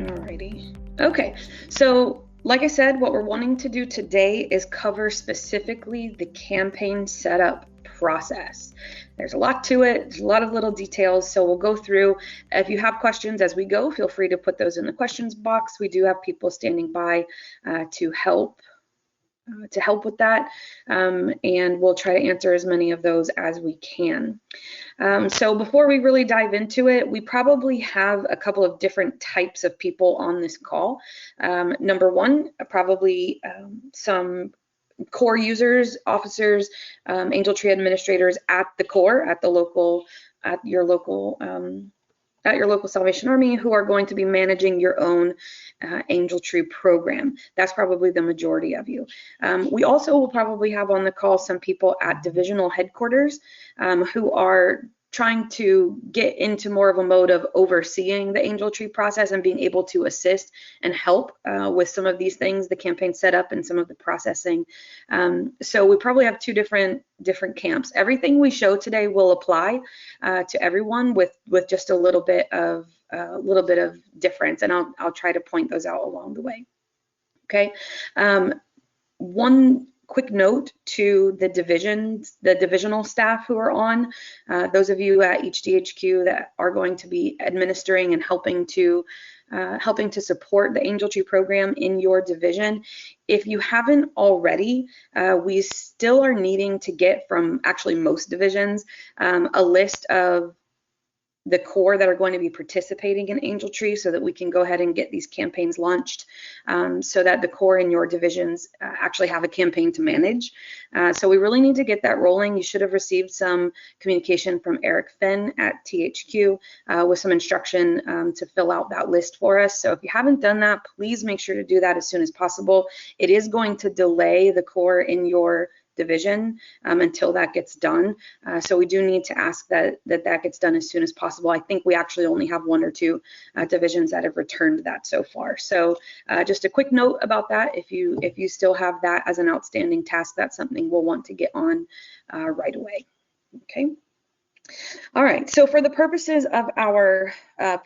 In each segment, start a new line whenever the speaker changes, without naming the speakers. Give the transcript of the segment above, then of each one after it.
Alrighty. Okay, so like I said, what we're wanting to do today is cover specifically the campaign setup process. There's a lot to it, there's a lot of little details, so we'll go through. If you have questions as we go, feel free to put those in the questions box. We do have people standing by to help with that, and we'll try to answer as many of those as we can. So before we really dive into it, we probably have a couple of different types of people on this call. Number one, probably some core users, officers, Angel Tree administrators at the core, at your local Salvation Army, who are going to be managing your own Angel Tree program. That's probably the majority of you. We also will probably have on the call some people at divisional headquarters who are trying to get into more of a mode of overseeing the Angel Tree process and being able to assist and help with some of these things, the campaign setup and some of the processing. So we probably have two different camps. Everything we show today will apply to everyone with just a little bit of difference, and I'll try to point those out along the way. Okay. One quick note to the divisional staff who are on, those of you at each DHQ that are going to be administering and helping to support the Angel Tree program in your division. If you haven't already, we still are needing to get from actually most divisions a list of the core that are going to be participating in Angel Tree so that we can go ahead and get these campaigns launched so that the core in your divisions actually have a campaign to manage. So we really need to get that rolling. You should have received some communication from Eric Finn at THQ with some instruction to fill out that list for us. So if you haven't done that, please make sure to do that as soon as possible. It is going to delay the core in your division until that gets done. So we do need to ask that gets done as soon as possible. I think we actually only have one or two divisions that have returned that so far. So just a quick note about that. If you still have that as an outstanding task, that's something we'll want to get on right away. Okay. All right, so for the purposes of our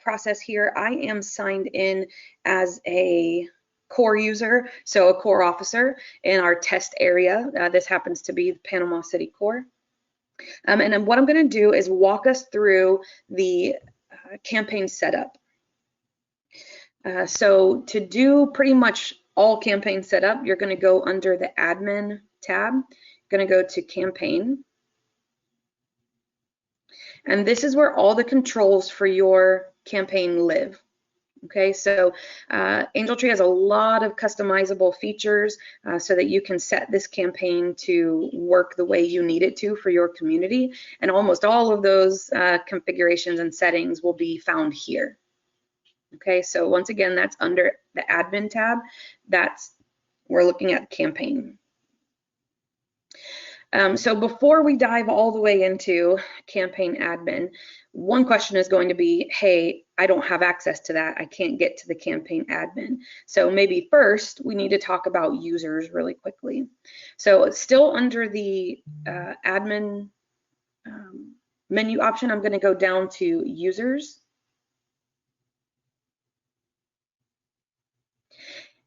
process here, I am signed in as a core user, so a core officer in our test area. This happens to be the Panama City Core. And then what I'm going to do is walk us through the campaign setup. So to do pretty much all campaign setup, you're going to go under the admin tab, you're going to go to campaign. And this is where all the controls for your campaign live. Okay, so Angel Tree has a lot of customizable features so that you can set this campaign to work the way you need it to for your community. And almost all of those configurations and settings will be found here. Okay, so once again, that's under the admin tab. We're looking at campaign. So before we dive all the way into campaign admin, one question is going to be, hey, I don't have access to that. I can't get to the campaign admin. So maybe first we need to talk about users really quickly. So it's still under the admin menu option. I'm going to go down to users.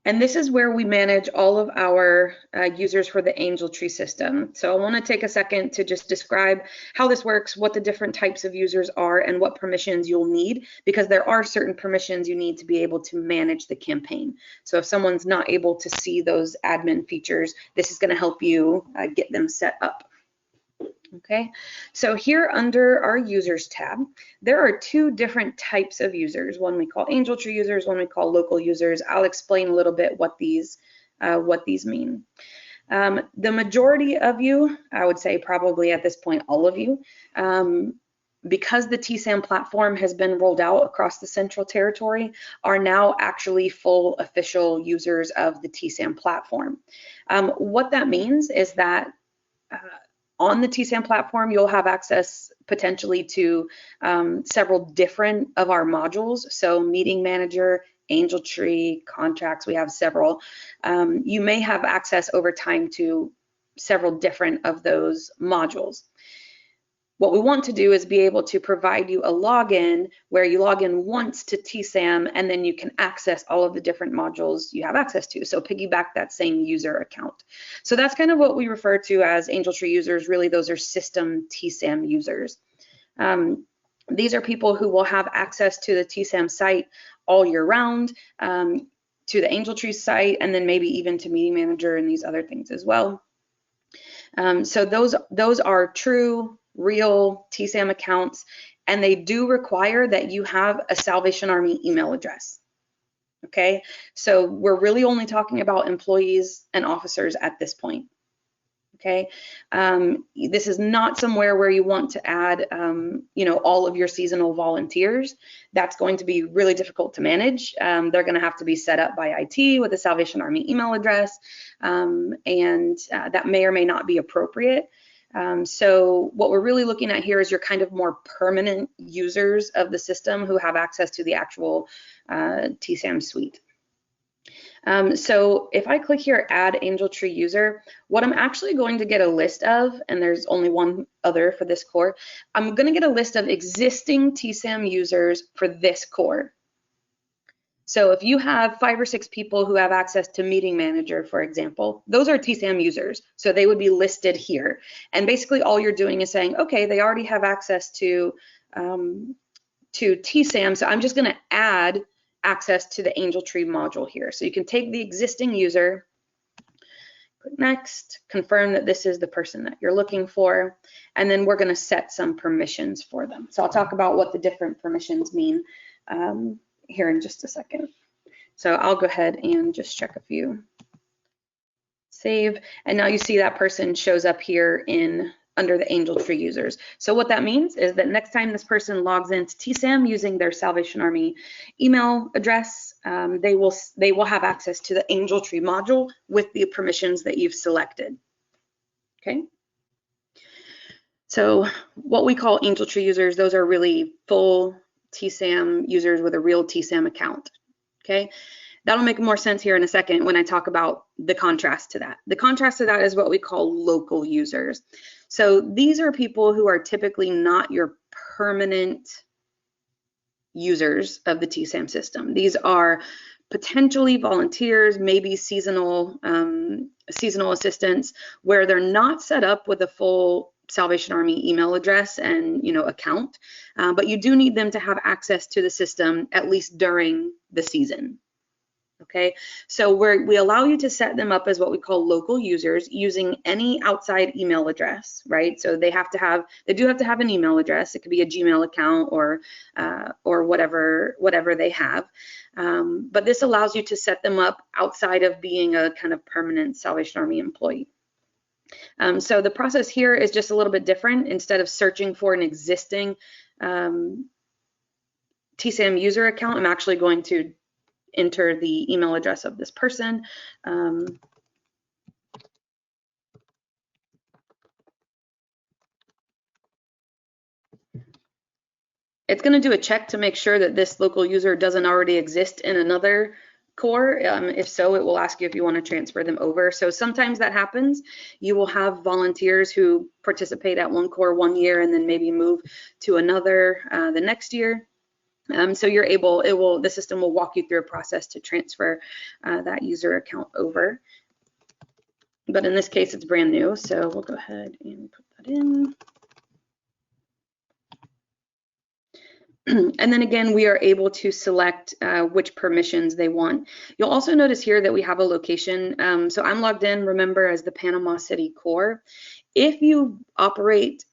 And this is where we manage all of our users for the Angel Tree system. So I want to take a second to just describe how this works, what the different types of users are, and what permissions you'll need, because there are certain permissions you need to be able to manage the campaign. So if someone's not able to see those admin features, this is going to help you get them set up. Okay, so here under our users tab, there are two different types of users. One we call Angel Tree users, one we call local users. I'll explain a little bit what these mean. The majority of you, I would say probably at this point all of you, because the TSAM platform has been rolled out across the Central Territory, are now actually full official users of the TSAM platform. What that means is that on the TSAM platform, you'll have access potentially to several different of our modules. So Meeting Manager, Angel Tree, contracts, we have several. You may have access over time to several different of those modules. What we want to do is be able to provide you a login where you log in once to TSAM and then you can access all of the different modules you have access to. So piggyback that same user account. So that's kind of what we refer to as AngelTree users. Really, those are system TSAM users. These are people who will have access to the TSAM site all year round, to the AngelTree site, and then maybe even to Meeting Manager and these other things as well. So those are true, real TSAM accounts, and they do require that you have a Salvation Army email address. Okay, so we're really only talking about employees and officers at this point. Okay, this is not somewhere where you want to add, you know, all of your seasonal volunteers. That's going to be really difficult to manage. They're going to have to be set up by IT with a Salvation Army email address, and that may or may not be appropriate. So what we're really looking at here is your kind of more permanent users of the system who have access to the actual TSAM suite. So if I click here, add AngelTree user, what I'm actually going to get a list of, and there's only one other for this core, I'm going to get a list of existing TSAM users for this core. So if you have 5 or 6 people who have access to Meeting Manager, for example, those are TSAM users. So they would be listed here. And basically all you're doing is saying, okay, they already have access to TSAM, so I'm just going to add access to the AngelTree module here. So you can take the existing user, click next, confirm that this is the person that you're looking for, and then we're going to set some permissions for them. So I'll talk about what the different permissions mean here in just a second. So I'll go ahead and just check a few. Save, and now you see that person shows up here under the AngelTree users. So what that means is that next time this person logs into TSAM using their Salvation Army email address, they will have access to the AngelTree module with the permissions that you've selected. Okay. So what we call AngelTree users, those are really full TSAM users with a real TSAM account. Okay. That'll make more sense here in a second when I talk about the contrast to that. The contrast to that is what we call local users. So these are people who are typically not your permanent users of the TSAM system. These are potentially volunteers, maybe seasonal assistants, where they're not set up with a full Salvation Army email address and account, but you do need them to have access to the system at least during the season. Okay, so we allow you to set them up as what we call local users using any outside email address, right? So they do have to have an email address. It could be a Gmail account or whatever they have. But this allows you to set them up outside of being a kind of permanent Salvation Army employee. So the process here is just a little bit different. Instead of searching for an existing TSAM user account, I'm actually going to enter the email address of this person. It's going to do a check to make sure that this local user doesn't already exist in another core. If so, it will ask you if you want to transfer them over. So sometimes that happens. You will have volunteers who participate at one core 1 year and then maybe move to another the next year. So the system will walk you through a process to transfer that user account over. But in this case, it's brand new, so we'll go ahead and put that in. And then again, we are able to select which permissions they want. You'll also notice here that we have a location. So I'm logged in, remember, as the Panama City core. If you operate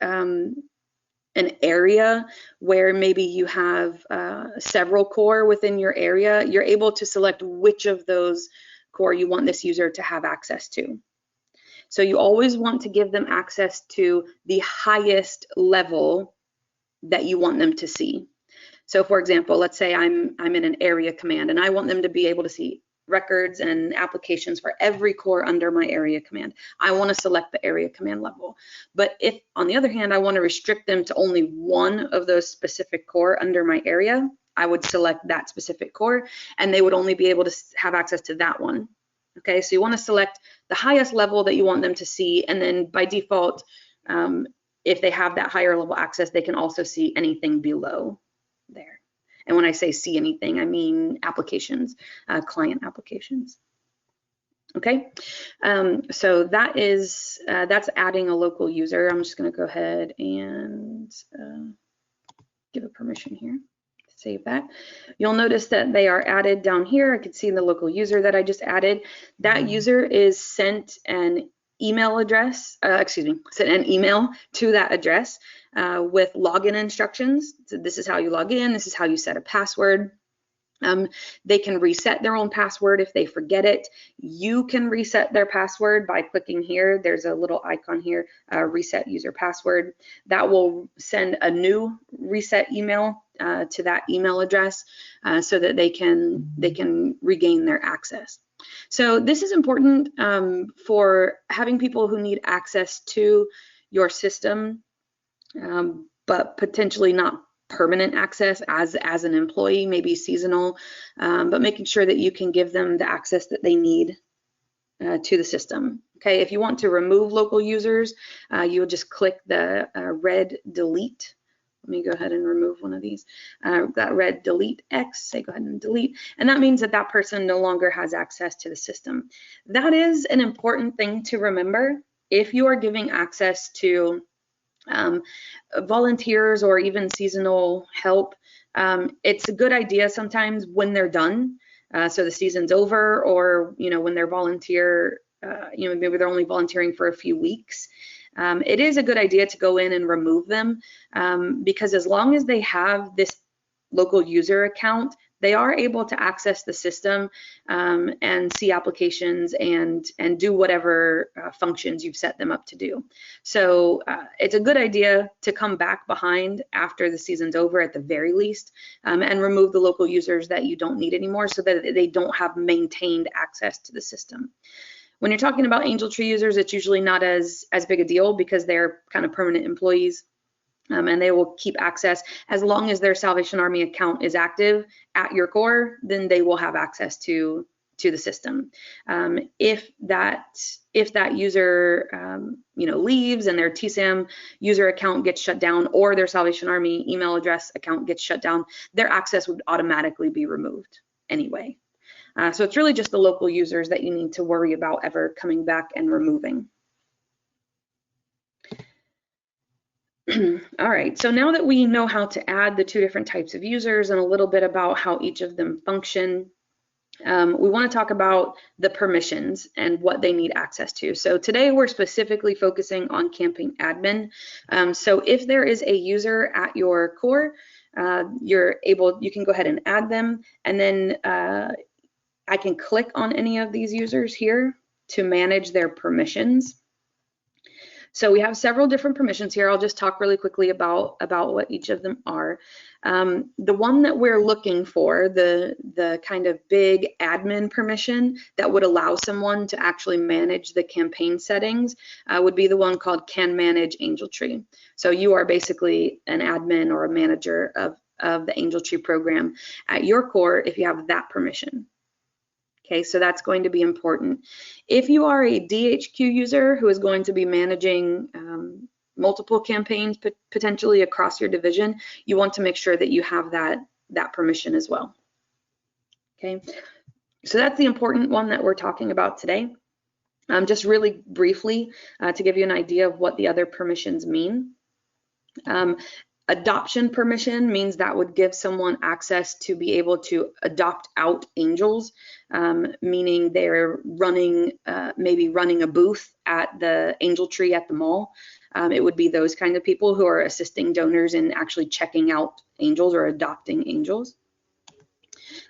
an area where maybe you have several core within your area, you're able to select which of those core you want this user to have access to. So you always want to give them access to the highest level that you want them to see. So for example, let's say I'm in an area command and I want them to be able to see records and applications for every core under my area command. I want to select the area command level. But if, on the other hand, I want to restrict them to only one of those specific core under my area, I would select that specific core and they would only be able to have access to that one. Okay, so you want to select the highest level that you want them to see, and then by default, if they have that higher level access, they can also see anything below there. And when I say see anything, I mean applications, client applications. Okay, so that is that's adding a local user. I'm just going to go ahead and give a permission here. Save that. You'll notice that they are added down here. I can see the local user that I just added. That user is sent an email address, sent an email to that address with login instructions. So this is how you log in. This is how you set a password. They can reset their own password if they forget it. You can reset their password by clicking here. There's a little icon here, reset user password. That will send a new reset email to that email address so that they can regain their access. So this is important for having people who need access to your system, but potentially not permanent access as an employee, maybe seasonal, but making sure that you can give them the access that they need to the system. Okay, if you want to remove local users, you would just click the red delete. Let me go ahead and remove one of these. That red delete X, say go ahead and delete, and that means that that person no longer has access to the system. That is an important thing to remember. If you are giving access to volunteers or even seasonal help, it's a good idea sometimes when they're done, so the season's over, or when they're volunteer, maybe they're only volunteering for a few weeks. It is a good idea to go in and remove them, because as long as they have this local user account, they are able to access the system and see applications and do whatever functions you've set them up to do. So it's a good idea to come back behind after the season's over at the very least, and remove the local users that you don't need anymore so that they don't have maintained access to the system. When you're talking about Angel Tree users, it's usually not as big a deal because they're kind of permanent employees. And they will keep access as long as their Salvation Army account is active at your core. Then they will have access to the system. If that user leaves and their TSAM user account gets shut down, or their Salvation Army email address account gets shut down, their access would automatically be removed anyway. So it's really just the local users that you need to worry about ever coming back and removing. All right, so now that we know how to add the two different types of users and a little bit about how each of them function, we want to talk about the permissions and what they need access to. So today we're specifically focusing on campaign admin. So if there is a user at your core, you can go ahead and add them, and then I can click on any of these users here to manage their permissions. So we have several different permissions here. I'll just talk really quickly about what each of them are. The one that we're looking for, the kind of big admin permission that would allow someone to actually manage the campaign settings, would be the one called Can Manage Angel Tree. So you are basically an admin or a manager of the Angel Tree program at your core if you have that permission. Okay, so that's going to be important. If you are a DHQ user who is going to be managing multiple campaigns potentially across your division, you want to make sure that you have that permission as well. Okay, so that's the important one that we're talking about today. Just really briefly to give you an idea of what the other permissions mean. Adoption permission means that would give someone access to be able to adopt out angels, meaning they're running, maybe running a booth at the Angel Tree at the mall. It would be those kind of people who are assisting donors in actually checking out angels or adopting angels.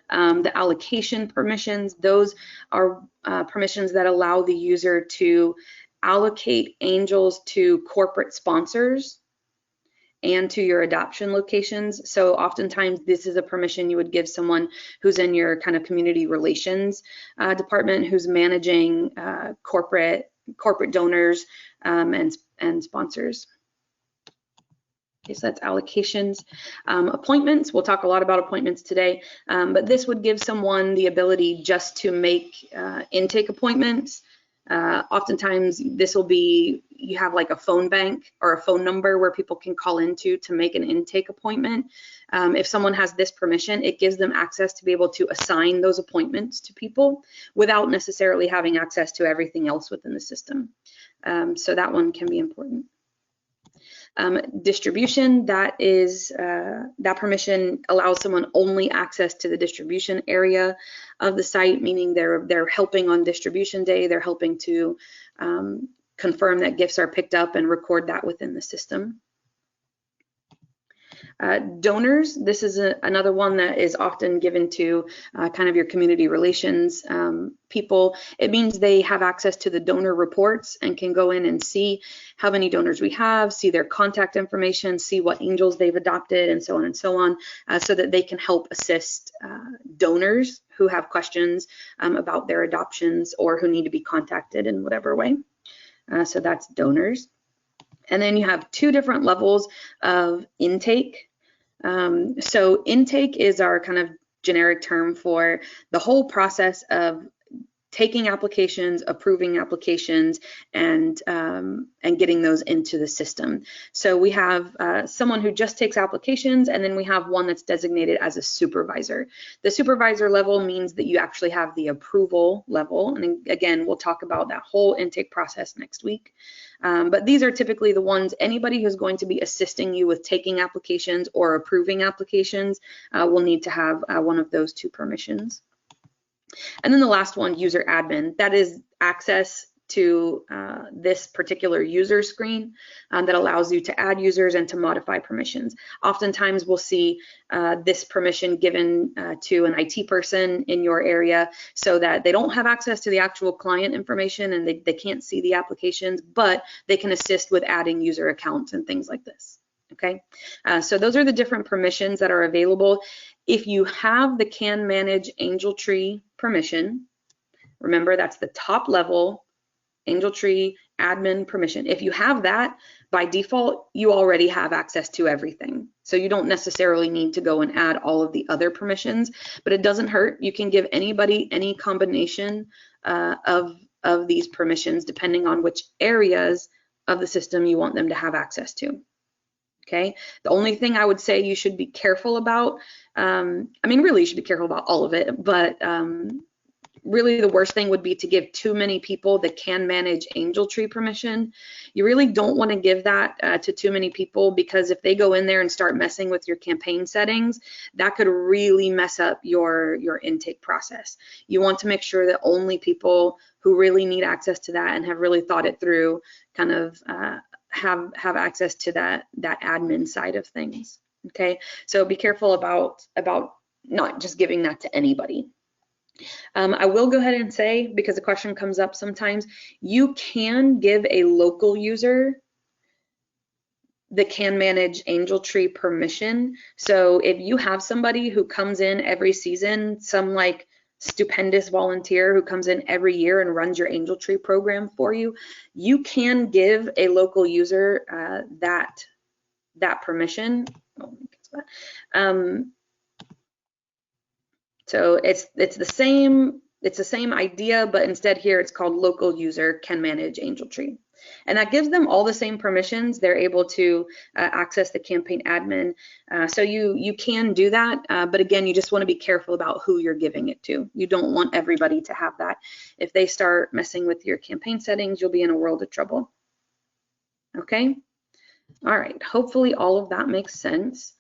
The allocation permissions, those are permissions that allow the user to allocate angels to corporate sponsors and to your adoption locations. So oftentimes this is a permission you would give someone who's in your kind of community relations department, who's managing corporate donors and sponsors. Okay, so that's allocations. Appointments, we'll talk a lot about appointments today, but this would give someone the ability just to make intake appointments Oftentimes this will be, you have like a phone bank or a phone number where people can call into to make an intake appointment. If someone has this permission, it gives them access to be able to assign those appointments to people without necessarily having access to everything else within the system. So that one can be important. Distribution, that permission allows someone only access to the distribution area of the site, meaning they're helping on distribution day, they're helping to confirm that gifts are picked up and record that within the system. Donors, this is another one that is often given to kind of your community relations people. It means they have access to the donor reports and can go in and see how many donors we have, see their contact information, see what angels they've adopted, and so on and so on, so that they can help assist donors who have questions about their adoptions or who need to be contacted in whatever way. So that's donors. And then you have two different levels of intake. So intake is our kind of generic term for the whole process of taking applications, approving applications, and getting those into the system. So we have someone who just takes applications, and then we have one that's designated as a supervisor. The supervisor level means that you actually have the approval level. And again, we'll talk about that whole intake process next week. But these are typically the ones, anybody who's going to be assisting you with taking applications or approving applications will need to have one of those two permissions. And then the last one, user admin, that is access to this particular user screen that allows you to add users and to modify permissions. Oftentimes we'll see this permission given to an IT person in your area so that they don't have access to the actual client information and they can't see the applications, but they can assist with adding user accounts and things like this. Okay, so those are the different permissions that are available. If you have the Can Manage Angel Tree permission, remember that's the top level Angel Tree admin permission. If you have that, by default, you already have access to everything. So you don't necessarily need to go and add all of the other permissions, but it doesn't hurt. You can give anybody any combination of these permissions depending on which areas of the system you want them to have access to. Okay, the only thing I would say you should be careful about, I mean, really you should be careful about all of it, but really the worst thing would be to give too many people the Can Manage Angel Tree permission. You really don't want to give that to too many people, because if they go in there and start messing with your campaign settings, that could really mess up your intake process. You want to make sure that only people who really need access to that and have really thought it through kind of have access to that admin side of things. Okay, so be careful about not just giving that to anybody. I will go ahead and say, because the question comes up sometimes, you can give a local user the Can Manage Angel Tree permission. So if you have somebody who comes in every season, some like stupendous volunteer who comes in every year and runs your Angel Tree program for you, you can give a local user that permission. So it's the same idea, but instead here it's called local user Can Manage Angel Tree. And that gives them all the same permissions. They're able to access the campaign admin. So you can do that, but again, you just want to be careful about who you're giving it to. You don't want everybody to have that. If they start messing with your campaign settings, you'll be in a world of trouble. Okay? All right, hopefully all of that makes sense.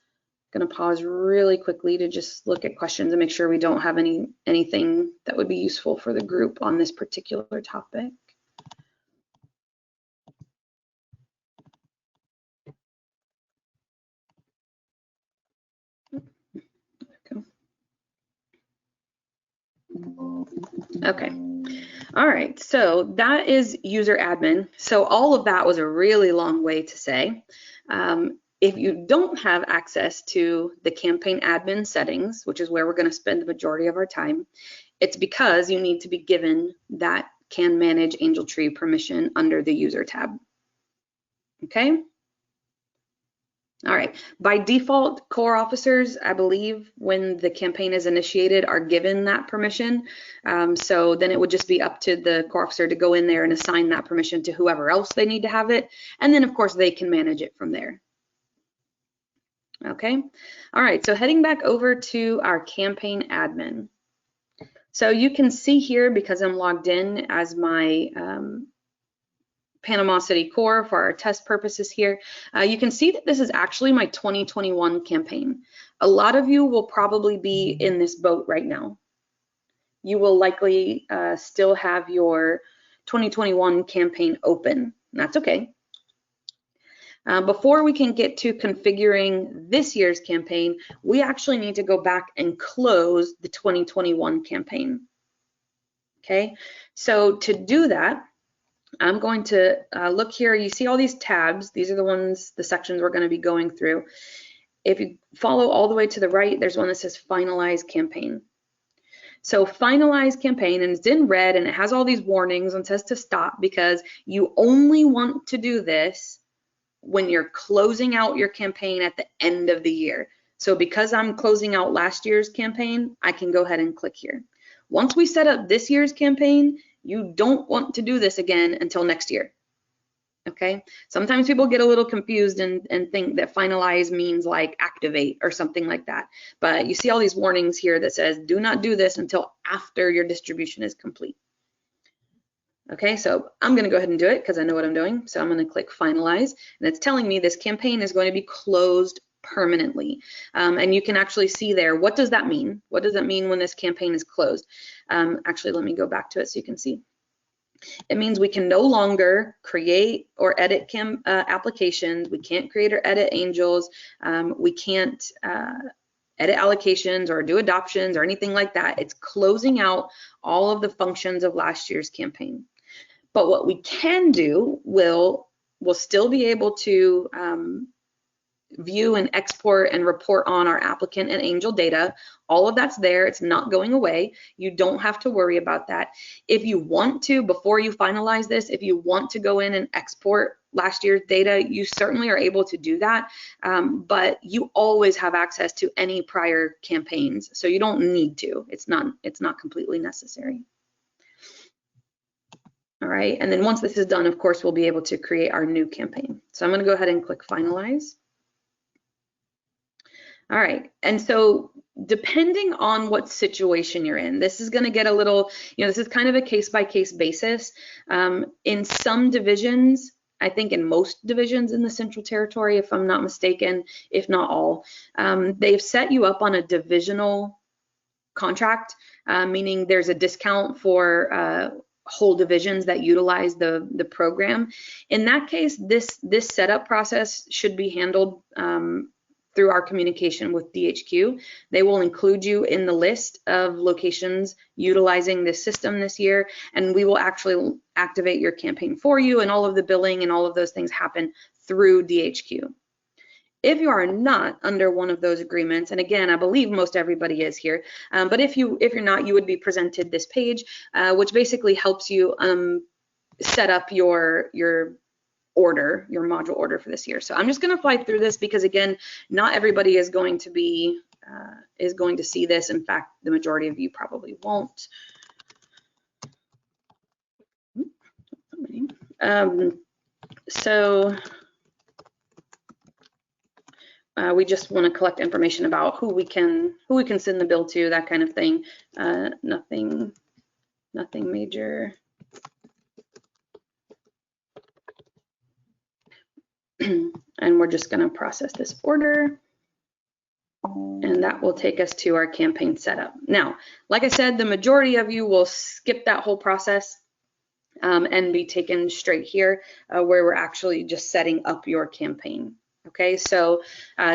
I'm going to pause really quickly to just look at questions and make sure we don't have anything that would be useful for the group on this particular topic. Okay. All right, so that is user admin. So all of that was a really long way to say. If you don't have access to the campaign admin settings, which is where we're going to spend the majority of our time, it's because you need to be given that Can Manage Angel Tree permission under the user tab. Okay? All right, by default, Corps officers, I believe, when the campaign is initiated, are given that permission. So then it would just be up to the Corps officer to go in there and assign that permission to whoever else they need to have it. And then, of course, they can manage it from there. Okay, all right, so heading back over to our campaign admin. So you can see here, because I'm logged in as my Panama City Corps for our test purposes here, you can see that this is actually my 2021 campaign. A lot of you will probably be in this boat right now. You will likely still have your 2021 campaign open, and that's okay. Before we can get to configuring this year's campaign, we actually need to go back and close the 2021 campaign. Okay, so to do that, I'm going to look here. You see all these tabs. These are the sections we're going to be going through. If you follow all the way to the right, there's one that says Finalize Campaign. So Finalize Campaign, and it's in red, and it has all these warnings and says to stop, because you only want to do this when you're closing out your campaign at the end of the year. So because I'm closing out last year's campaign, I can go ahead and click here. Once we set up this year's campaign, you don't want to do this again until next year. Okay, sometimes people get a little confused and think that finalize means like activate or something like that. But you see all these warnings here that says do not do this until after your distribution is complete. Okay, so I'm going to go ahead and do it because I know what I'm doing. So I'm going to click finalize, and it's telling me this campaign is going to be closed permanently. And you can actually see there, what does that mean? What does that mean when this campaign is closed? Actually, let me go back to it so you can see. It means we can no longer create or edit applications. We can't create or edit angels. We can't edit allocations or do adoptions or anything like that. It's closing out all of the functions of last year's campaign. But what we can do, we'll still be able to view and export and report on our applicant and angel data. All of that's there. It's not going away. You don't have to worry about that. If you want to, before you finalize this, if you want to go in and export last year's data, you certainly are able to do that. But you always have access to any prior campaigns, so you don't need to. It's not completely necessary. All right, and then once this is done, of course, we'll be able to create our new campaign. So I'm going to go ahead and click finalize. All right, and so depending on what situation you're in, this is going to get a little, this is kind of a case-by-case basis. In some divisions, I think in most divisions in the Central Territory, if I'm not mistaken, if not all, they've set you up on a divisional contract, meaning there's a discount for whole divisions that utilize the program. In that case, this setup process should be handled through our communication with DHQ. They will include you in the list of locations utilizing this system this year, and we will actually activate your campaign for you, and all of the billing and all of those things happen through DHQ. If you are not under one of those agreements, and again, I believe most everybody is here, but if you're not, you would be presented this page, which basically helps you set up your order, your module order for this year. So I'm just going to fly through this because, again, not everybody is going to be going to see this. In fact, the majority of you probably won't. We just want to collect information about who we can send the bill to, that kind of thing. Nothing major. And we're just going to process this order, and that will take us to our campaign setup. Now, like I said, the majority of you will skip that whole process and be taken straight here where we're actually just setting up your campaign. Okay, so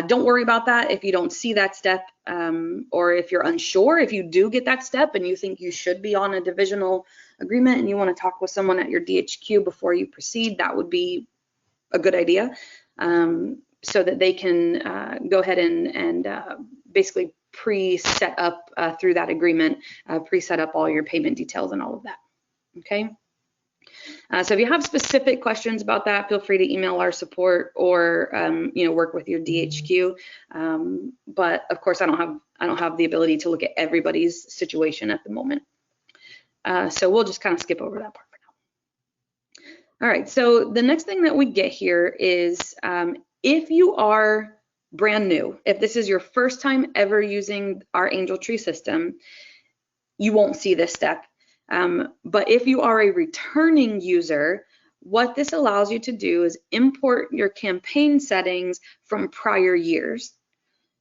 don't worry about that if you don't see that step, or if you're unsure. If you do get that step and you think you should be on a divisional agreement and you want to talk with someone at your DHQ before you proceed, that would be a good idea, so that they can go ahead and basically pre-set up through that agreement, pre-set up all your payment details and all of that. Okay. So if you have specific questions about that, feel free to email our support or work with your DHQ. But of course, I don't have the ability to look at everybody's situation at the moment. So we'll just kind of skip over that part for now. All right, so the next thing that we get here is if you are brand new, if this is your first time ever using our Angel Tree system, you won't see this step. But if you are a returning user, what this allows you to do is import your campaign settings from prior years.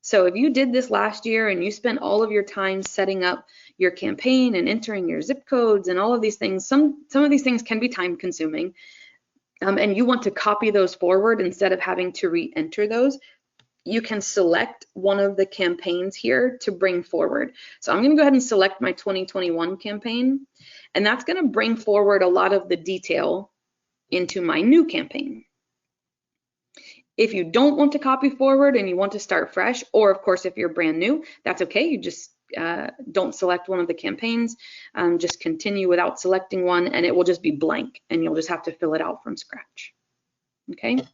So if you did this last year and you spent all of your time setting up your campaign and entering your zip codes and all of these things, some of these things can be time consuming, and you want to copy those forward instead of having to re-enter those, you can select one of the campaigns here to bring forward. So I'm going to go ahead and select my 2021 campaign, and that's going to bring forward a lot of the detail into my new campaign. If you don't want to copy forward and you want to start fresh, or of course if you're brand new, that's okay. You just don't select one of the campaigns, just continue without selecting one, and it will just be blank and you'll just have to fill it out from scratch. Okay.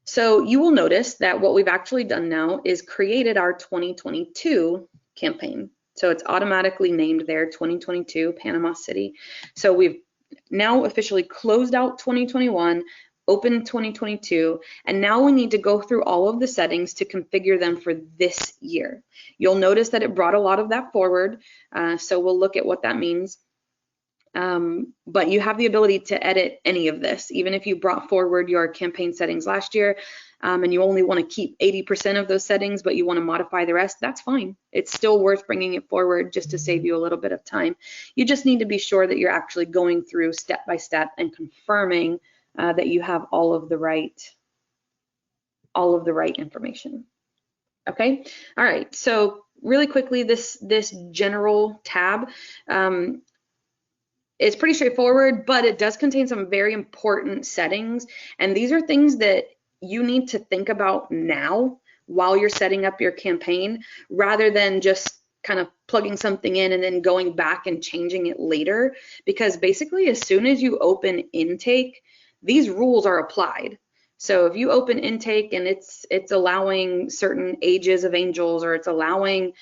So you will notice that what we've actually done now is created our 2022 campaign. So it's automatically named there, 2022 Panama City. So we've now officially closed out 2021, opened 2022, and now we need to go through all of the settings to configure them for this year. You'll notice that it brought a lot of that forward, so we'll look at what that means. But you have the ability to edit any of this, even if you brought forward your campaign settings last year and you only want to keep 80% of those settings, but you want to modify the rest, that's fine. It's still worth bringing it forward just to save you a little bit of time. You just need to be sure that you're actually going through step by step and confirming that you have all of the right information. Okay, all right, so really quickly, this general tab, it's pretty straightforward, but it does contain some very important settings. And these are things that you need to think about now while you're setting up your campaign, rather than just kind of plugging something in and then going back and changing it later. Because basically, as soon as you open intake, these rules are applied. So if you open intake and it's allowing certain ages of angels, or it's allowing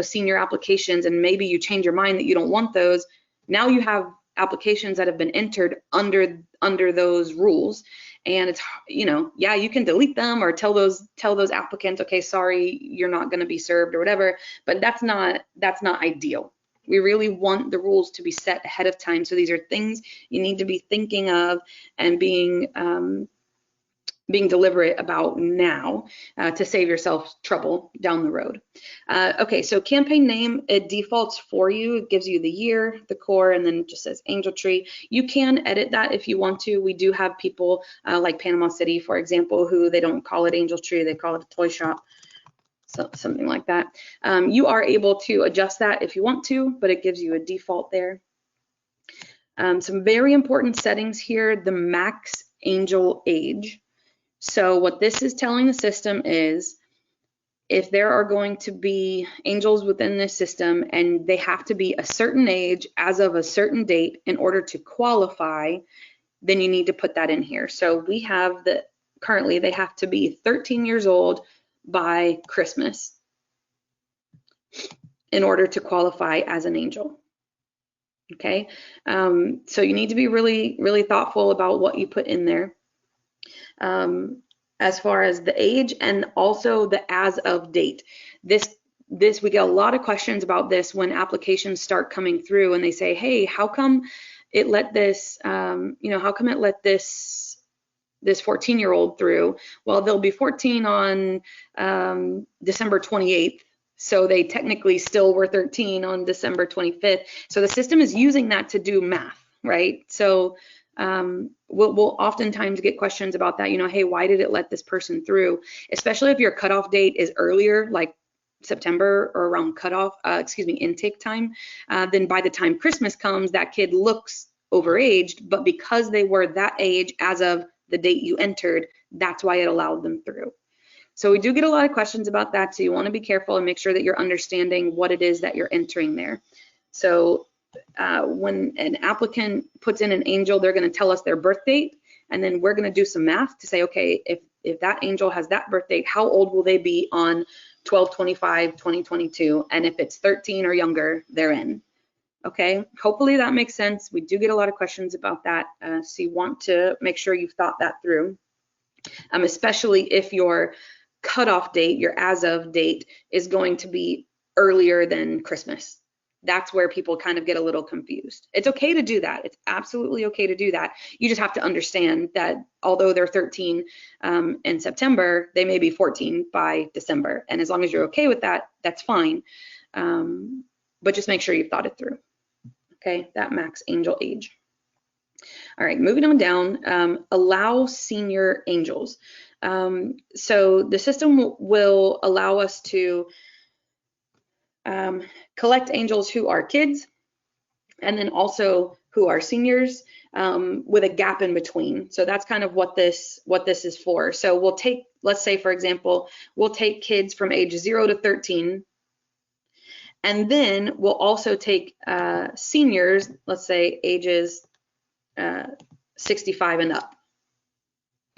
senior applications, and maybe you change your mind that you don't want those, now you have applications that have been entered under those rules, and it's, yeah, you can delete them or tell those applicants, okay, sorry, you're not going to be served or whatever, but that's not ideal. We really want the rules to be set ahead of time. So these are things you need to be thinking of and being deliberate about now to save yourself trouble down the road. Okay, so campaign name, it defaults for you. It gives you the year, the core, and then it just says Angel Tree. You can edit that if you want to. We do have people like Panama City, for example, who they don't call it Angel Tree, they call it a toy shop. So something like that. You are able to adjust that if you want to, but it gives you a default there. Some very important settings here, the max angel age. So what this is telling the system is, if there are going to be angels within this system and they have to be a certain age as of a certain date in order to qualify, then you need to put that in here. So we have that currently they have to be 13 years old by Christmas in order to qualify as an angel. Okay, so you need to be really, really thoughtful about what you put in there. As far as the age and also the as of date. This we get a lot of questions about this when applications start coming through and they say, hey, how come it let this, how come it let this 14-year-old through? Well, they'll be 14 on December 28th. So they technically still were 13 on December 25th. So the system is using that to do math, right? So we'll oftentimes get questions about that, hey, why did it let this person through? Especially if your cutoff date is earlier, like September or around cutoff, intake time, then by the time Christmas comes, that kid looks overaged, but because they were that age as of the date you entered, that's why it allowed them through. So we do get a lot of questions about that, so you want to be careful and make sure that you're understanding what it is that you're entering there. So when an applicant puts in an angel, they're going to tell us their birth date, and then we're going to do some math to say, okay, if that angel has that birth date, how old will they be on 12/25/2022? And if it's 13 or younger, they're in. Okay, hopefully that makes sense. We do get a lot of questions about that, so you want to make sure you've thought that through, especially if your cutoff date, your as of date, is going to be earlier than Christmas. That's where people kind of get a little confused. It's okay to do that. It's absolutely okay to do that. You just have to understand that although they're 13 in September, they may be 14 by December. And as long as you're okay with that, that's fine. But just make sure you've thought it through. Okay, that max angel age. All right, moving on down, allow senior angels. So the system will allow us to collect angels who are kids and then also who are seniors with a gap in between. So that's kind of what this is for. So we'll take, let's say for example, we'll take kids from age 0 to 13, and then we'll also take seniors, let's say ages 65 and up.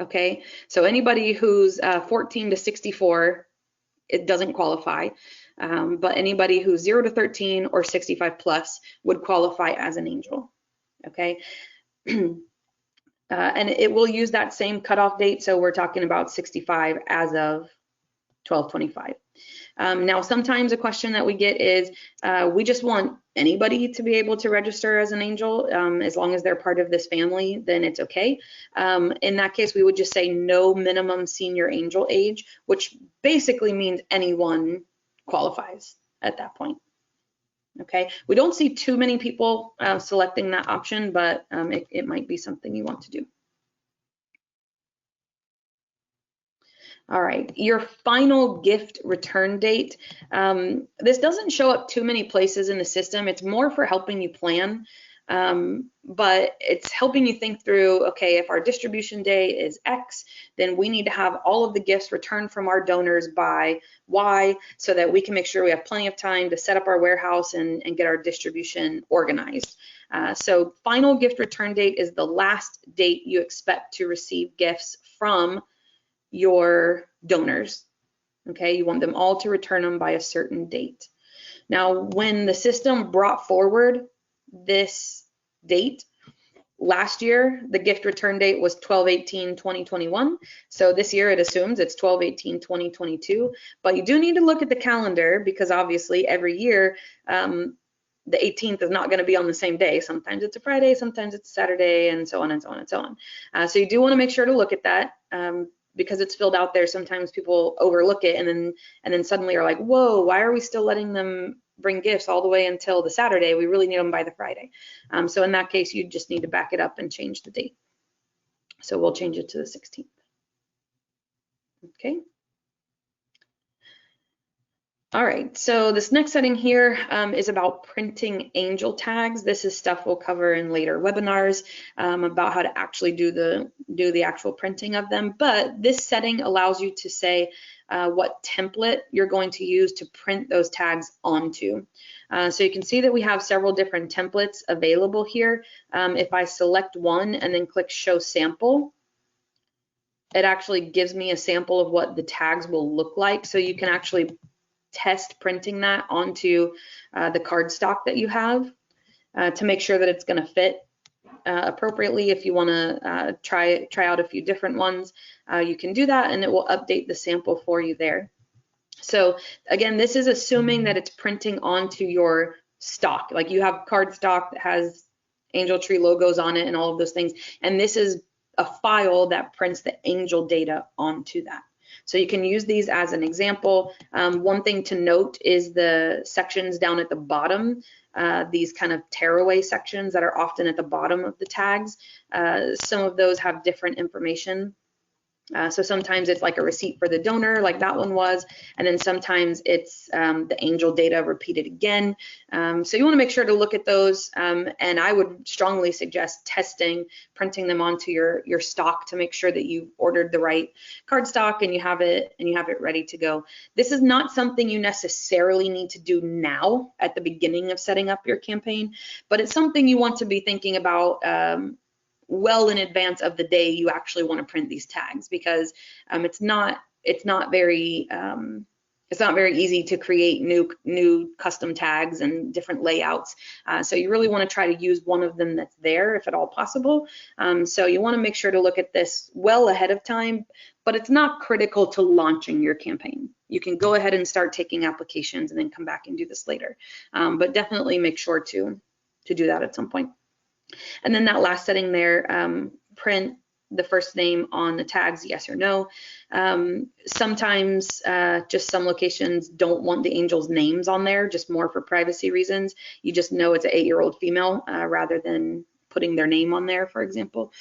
Okay, so anybody who's 14 to 64, it doesn't qualify, but anybody who's 0 to 13 or 65 plus would qualify as an angel. Okay, and it will use that same cutoff date, so we're talking about 65 as of 12/25. Now, sometimes a question that we get is, we just want anybody to be able to register as an angel. As long as they're part of this family, then it's okay. In that case, we would just say no minimum senior angel age, which basically means anyone qualifies at that point. Okay, we don't see too many people selecting that option, but it might be something you want to do. All right, your final gift return date. This doesn't show up too many places in the system. It's more for helping you plan, but it's helping you think through, okay, if our distribution day is X, then we need to have all of the gifts returned from our donors by Y so that we can make sure we have plenty of time to set up our warehouse and get our distribution organized. So final gift return date is the last date you expect to receive gifts from your donors. Okay, you want them all to return them by a certain date. Now, when the system brought forward this date, last year the gift return date was 12/18/2021. So this year it assumes it's 12/18/2022. But you do need to look at the calendar, because obviously every year the 18th is not going to be on the same day. Sometimes it's a Friday, sometimes it's a Saturday, and so on and so on and so on. So you do want to make sure to look at that. Because it's filled out there, sometimes people overlook it and then suddenly are like, whoa, why are we still letting them bring gifts all the way until the Saturday? We really need them by the Friday. So in that case, you just need to back it up and change the date. So we'll change it to the 16th. Okay. All right, so this next setting here is about printing angel tags. This is stuff we'll cover in later webinars about how to actually do the actual printing of them. But this setting allows you to say what template you're going to use to print those tags onto. So you can see that we have several different templates available here. If I select one and then click Show Sample, it actually gives me a sample of what the tags will look like. So you can actually test printing that onto the cardstock that you have to make sure that it's going to fit appropriately. If you want to try out a few different ones, you can do that, and it will update the sample for you there. So again, this is assuming that it's printing onto your stock. Like you have cardstock that has Angel Tree logos on it and all of those things, and this is a file that prints the angel data onto that. So you can use these as an example. One thing to note is the sections down at the bottom, these kind of tearaway sections that are often at the bottom of the tags. Some of those have different information So sometimes it's like a receipt for the donor, like that one was, and then sometimes it's the angel data repeated again. So you want to make sure to look at those, and I would strongly suggest printing them onto your stock to make sure that you've ordered the right card stock and you have it ready to go. This is not something you necessarily need to do now at the beginning of setting up your campaign, but it's something you want to be thinking about well in advance of the day you actually want to print these tags, because it's not very easy to create new custom tags and different layouts. So you really want to try to use one of them that's there if at all possible. So you want to make sure to look at this well ahead of time, but it's not critical to launching your campaign. You can go ahead and start taking applications and then come back and do this later. But definitely make sure to do that at some point. And then that last setting there, print the first name on the tags, yes or no. Sometimes just some locations don't want the angels' names on there, just more for privacy reasons. You just know it's an 8-year-old female rather than putting their name on there, for example.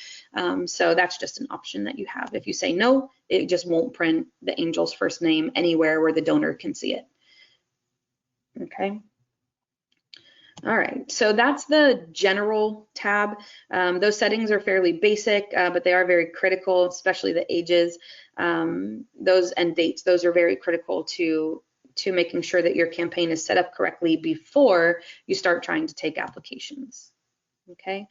So that's just an option that you have. If you say no, it just won't print the angel's first name anywhere where the donor can see it. Okay. All right, so that's the general tab. Those settings are fairly basic, but they are very critical, especially the ages, those and dates. Those are very critical to making sure that your campaign is set up correctly before you start trying to take applications. Okay,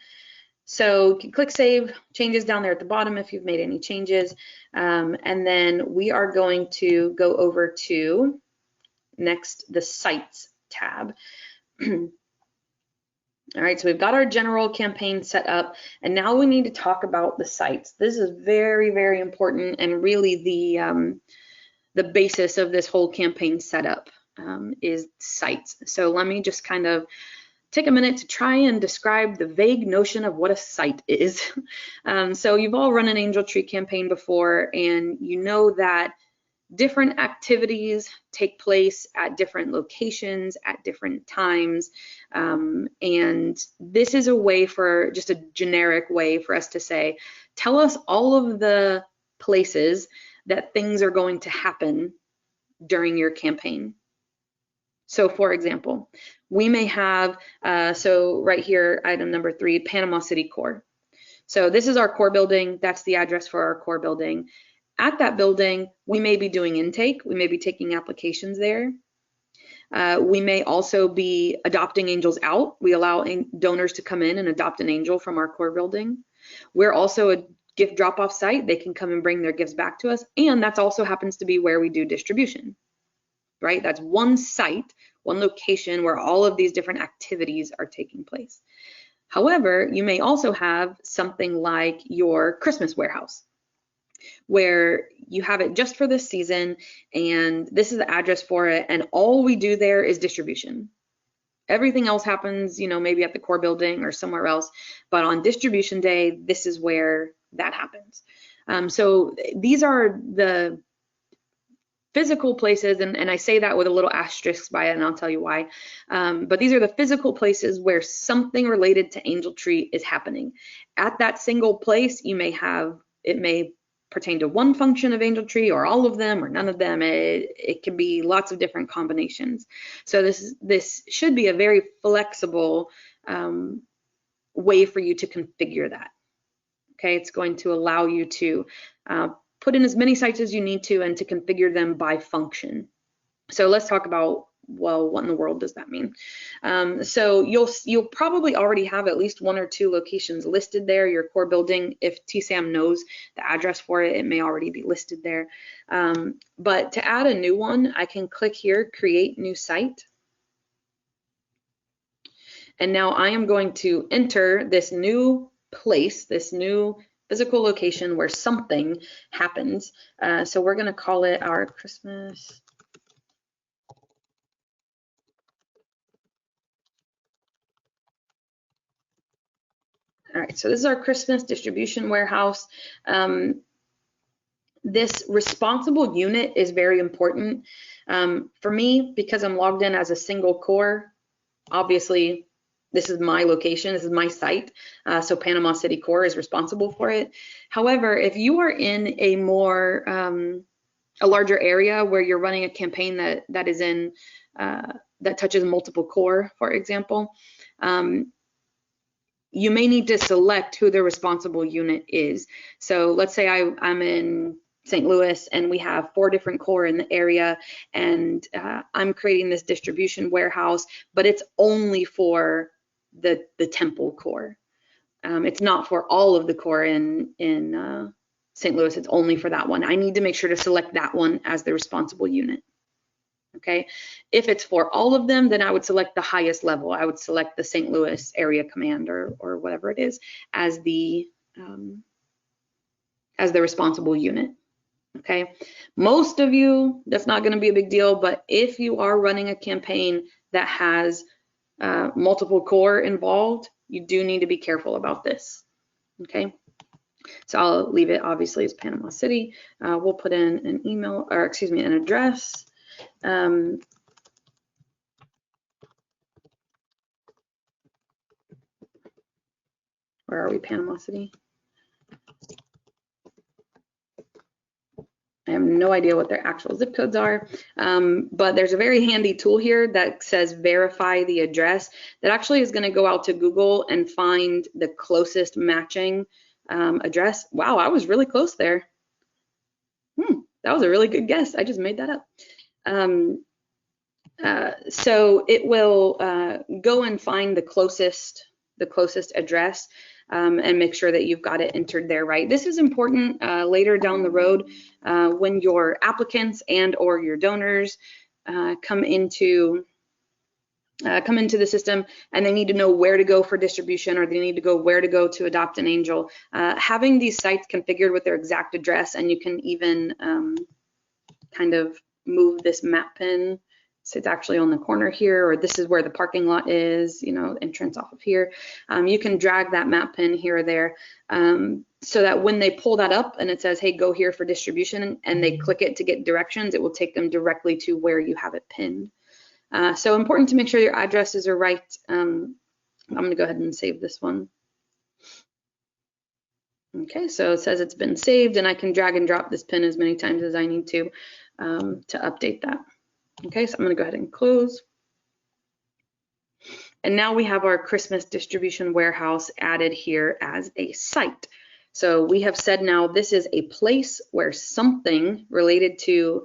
so you can click Save, changes down there at the bottom if you've made any changes, and then we are going to go over to next the Sites tab. All right, so we've got our general campaign set up, and now we need to talk about the sites. This is very, very important, and really the basis of this whole campaign setup is sites. So let me just kind of take a minute to try and describe the vague notion of what a site is. So you've all run an Angel Tree campaign before, and you know that different activities take place at different locations at different times, and this is a way for just a generic way for us to say, tell us all of the places that things are going to happen during your campaign. So for example, we may have, so right here, item number 3, Panama City Core. So this is our core building. That's the address for our core building. At that building, we may be doing intake. We may be taking applications there. We may also be adopting angels out. We allow donors to come in and adopt an angel from our core building. We're also a gift drop-off site. They can come and bring their gifts back to us. And that also happens to be where we do distribution, right? That's one site, one location where all of these different activities are taking place. However, you may also have something like your Christmas warehouse, where you have it just for this season, and this is the address for it, and all we do there is distribution. Everything else happens, you know, maybe at the core building or somewhere else, but on distribution day, this is where that happens. So these are the physical places, and I say that with a little asterisk by it, and I'll tell you why. But these are the physical places where something related to Angel Tree is happening. At that single place, you may have, it may pertain to one function of Angel Tree, or all of them, or none of them. It can be lots of different combinations. So this should be a very flexible way for you to configure that. Okay, it's going to allow you to put in as many sites as you need to, and to configure them by function. So let's talk about, well, what in the world does that mean? So you'll probably already have at least 1 or 2 locations listed there. Your core building, if TSAM knows the address for it, it may already be listed there. But to add a new one, I can click here, create new site. And now I am going to enter this new place, this new physical location where something happens. So we're going to call it our Christmas All right, so this is our Christmas distribution warehouse. This responsible unit is very important. For me, because I'm logged in as a single core, obviously this is my location, this is my site, so Panama City Core is responsible for it. However, if you are in a more a larger area where you're running a campaign that is in that touches multiple core, for example, you may need to select who the responsible unit is. So let's say I'm in St. Louis and we have 4 different core in the area, and I'm creating this distribution warehouse, but it's only for the Temple core. It's not for all of the core in St. Louis, it's only for that one. I need to make sure to select that one as the responsible unit. Okay, if it's for all of them, then I would select the highest level. I would select the St. Louis area command or whatever it is as the responsible unit. Okay, most of you, that's not going to be a big deal, but if you are running a campaign that has multiple core involved, you do need to be careful about this. Okay, so I'll leave it obviously as Panama City. We'll put in an email, or excuse me, an address. Where are we? Panama City. I have no idea what their actual zip codes are, but there's a very handy tool here that says verify the address that actually is going to go out to Google and find the closest matching address. Wow, I was really close there. That was a really good guess. I just made that up. So it will go and find the closest address and make sure that you've got it entered there right. This is important later down the road when your applicants and or your donors come into the system and they need to know where to go for distribution, or they need to go where to go to adopt an angel. Having these sites configured with their exact address, and you can even kind of move this map pin. So it's actually on the corner here, or this is where the parking lot is, you know, entrance off of here. You can drag that map pin here or there so that when they pull that up and it says, hey, go here for distribution, and they click it to get directions, it will take them directly to where you have it pinned. So important to make sure your addresses are right. I'm going to go ahead and save this one. Okay, so it says it's been saved, and I can drag and drop this pin as many times as I need to update that. Okay, so I'm going to go ahead and close. And now we have our Christmas distribution warehouse added here as a site. So we have said now this is a place where something related to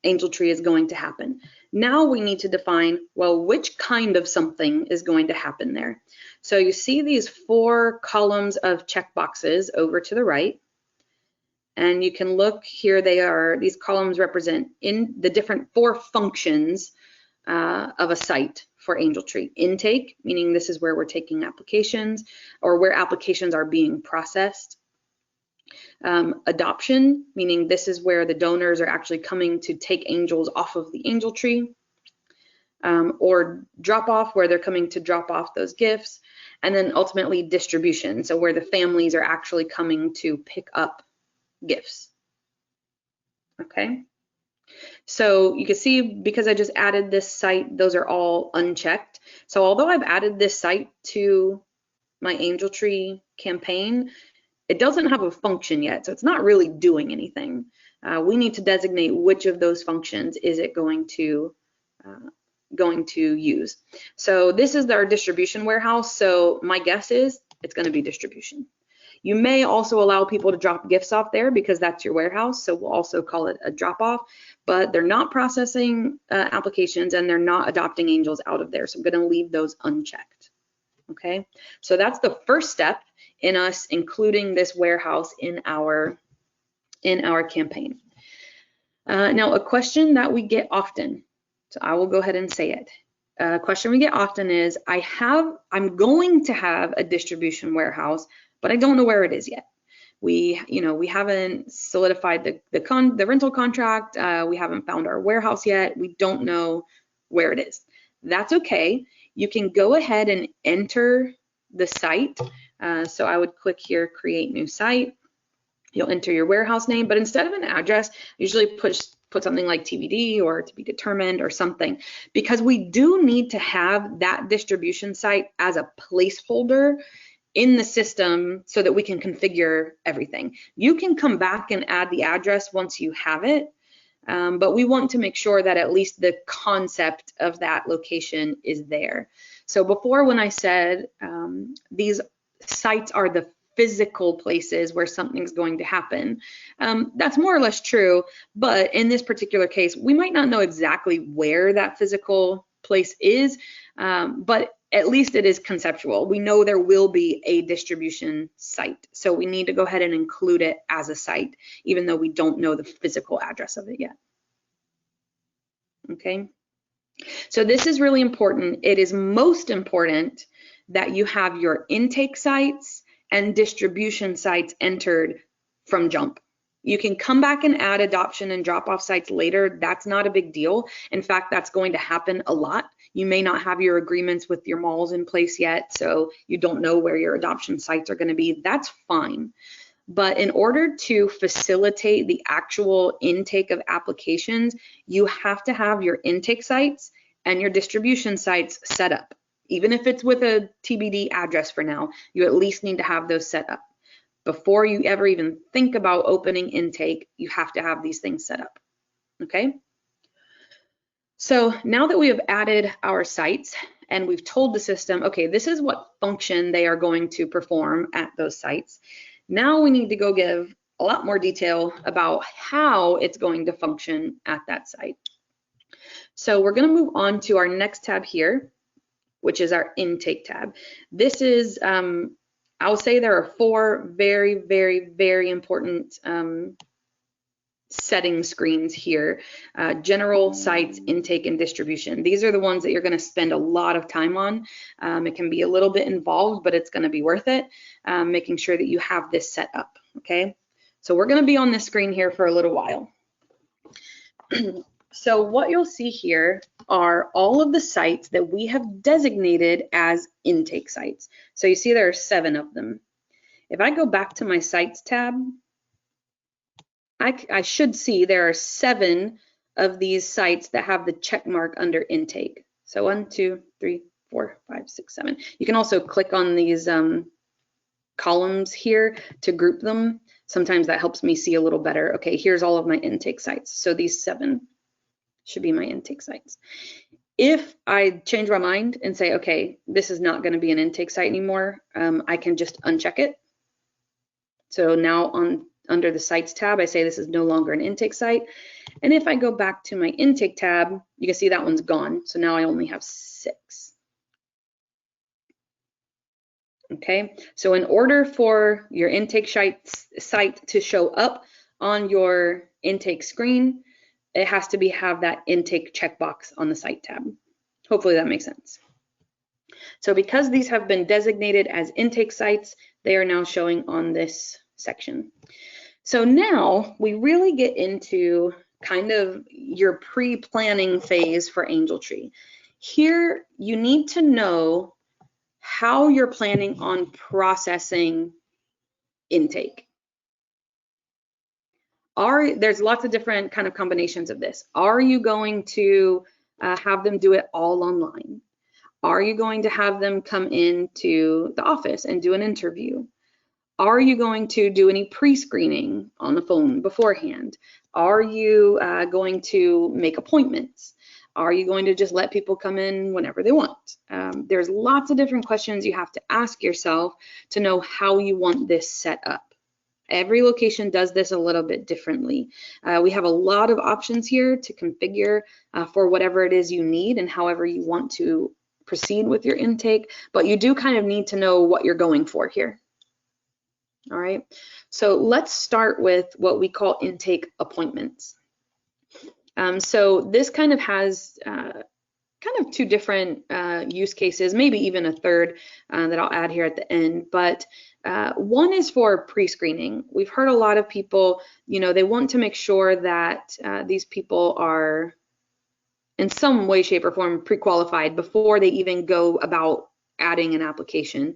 Angel Tree is going to happen. Now we need to define, well, which kind of something is going to happen there. So you see these 4 columns of checkboxes over to the right. And you can look here, these columns represent in the different 4 functions of a site for Angel Tree. Intake, meaning this is where we're taking applications or where applications are being processed. Adoption, meaning this is where the donors are actually coming to take angels off of the Angel Tree. Or drop off, where they're coming to drop off those gifts. And then ultimately distribution, so where the families are actually coming to pick up gifts. Okay, so you can see because I just added this site, those are all unchecked. So although I've added this site to my Angel Tree campaign, it doesn't have a function yet, so it's not really doing anything. We need to designate which of those functions is it going to use. So this is our distribution warehouse, so my guess is it's going to be distribution. You may also allow people to drop gifts off there because that's your warehouse, so we'll also call it a drop-off, but they're not processing applications and they're not adopting angels out of there, so I'm going to leave those unchecked. Okay, so that's the first step in us including this warehouse in our campaign. Now, a question that we get often, so I will go ahead and say it. A question we get often is, I'm going to have a distribution warehouse, but I don't know where it is yet. We haven't solidified the rental contract. We haven't found our warehouse yet. We don't know where it is. That's okay. You can go ahead and enter the site. So I would click here, create new site. You'll enter your warehouse name, but instead of an address, usually put something like TBD or to be determined or something, because we do need to have that distribution site as a placeholder in the system so that we can configure everything. You can come back and add the address once you have it, but we want to make sure that at least the concept of that location is there. So before, when I said these sites are the physical places where something's going to happen, that's more or less true, but in this particular case, we might not know exactly where that physical place is, but at least it is conceptual. We know there will be a distribution site, so we need to go ahead and include it as a site, even though we don't know the physical address of it yet. Okay, so this is really important. It is most important that you have your intake sites and distribution sites entered from jump. You can come back and add adoption and drop-off sites later. That's not a big deal. In fact, that's going to happen a lot. You may not have your agreements with your malls in place yet, so you don't know where your adoption sites are going to be. That's fine. But in order to facilitate the actual intake of applications, you have to have your intake sites and your distribution sites set up. Even if it's with a TBD address for now, you at least need to have those set up. Before you ever even think about opening intake, you have to have these things set up, okay? So now that we have added our sites and we've told the system, okay, this is what function they are going to perform at those sites, now we need to go give a lot more detail about how it's going to function at that site. So we're going to move on to our next tab here, which is our intake tab. This is, I'll say there are 4 very, very, very important setting screens here. General, sites, intake, and distribution. These are the ones that you're going to spend a lot of time on. It can be a little bit involved, but it's going to be worth it, making sure that you have this set up, okay? So we're going to be on this screen here for a little while. So what you'll see here are all of the sites that we have designated as intake sites. So you see there are 7 of them. If I go back to my sites tab, I should see there are 7 of these sites that have the check mark under intake. So 1, 2, 3, 4, 5, 6, 7. You can also click on these columns here to group them. Sometimes that helps me see a little better. Okay, here's all of my intake sites. So these 7 should be my intake sites. If I change my mind and say, okay, this is not going to be an intake site anymore, I can just uncheck it. So now under the sites tab, I say this is no longer an intake site. And if I go back to my intake tab, you can see that one's gone. So now I only have 6. Okay, so in order for your intake site to show up on your intake screen, it has to have that intake checkbox on the site tab. Hopefully that makes sense. So because these have been designated as intake sites, they are now showing on this section. So now we really get into kind of your pre-planning phase for AngelTree. Here you need to know how you're planning on processing intake. There's lots of different kind of combinations of this. Are you going to have them do it all online? Are you going to have them come into the office and do an interview? Are you going to do any pre-screening on the phone beforehand? Are you going to make appointments? Are you going to just let people come in whenever they want? There's lots of different questions you have to ask yourself to know how you want this set up. Every location does this a little bit differently. We have a lot of options here to configure for whatever it is you need and however you want to proceed with your intake, but you do kind of need to know what you're going for here. All right, so let's start with what we call intake appointments. So this kind of has kind of 2 different use cases, maybe even a third that I'll add here at the end, but one is for pre-screening. We've heard a lot of people, they want to make sure that these people are in some way, shape, or form pre-qualified before they even go about adding an application.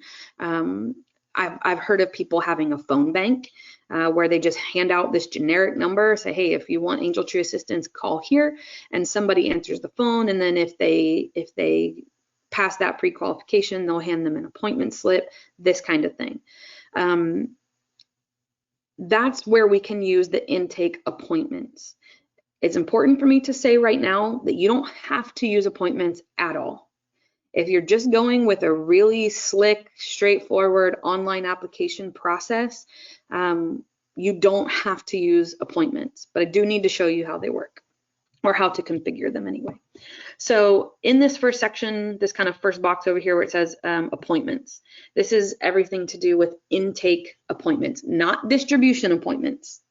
I've heard of people having a phone bank where they just hand out this generic number, say, hey, if you want Angel Tree assistance, call here, and somebody answers the phone, and then if they pass that pre-qualification, they'll hand them an appointment slip, this kind of thing. That's where we can use the intake appointments. It's important for me to say right now that you don't have to use appointments at all. If you're just going with a really slick, straightforward online application process, you don't have to use appointments, but I do need to show you how they work, or how to configure them anyway. So in this first section, this kind of first box over here where it says appointments, this is everything to do with intake appointments, not distribution appointments.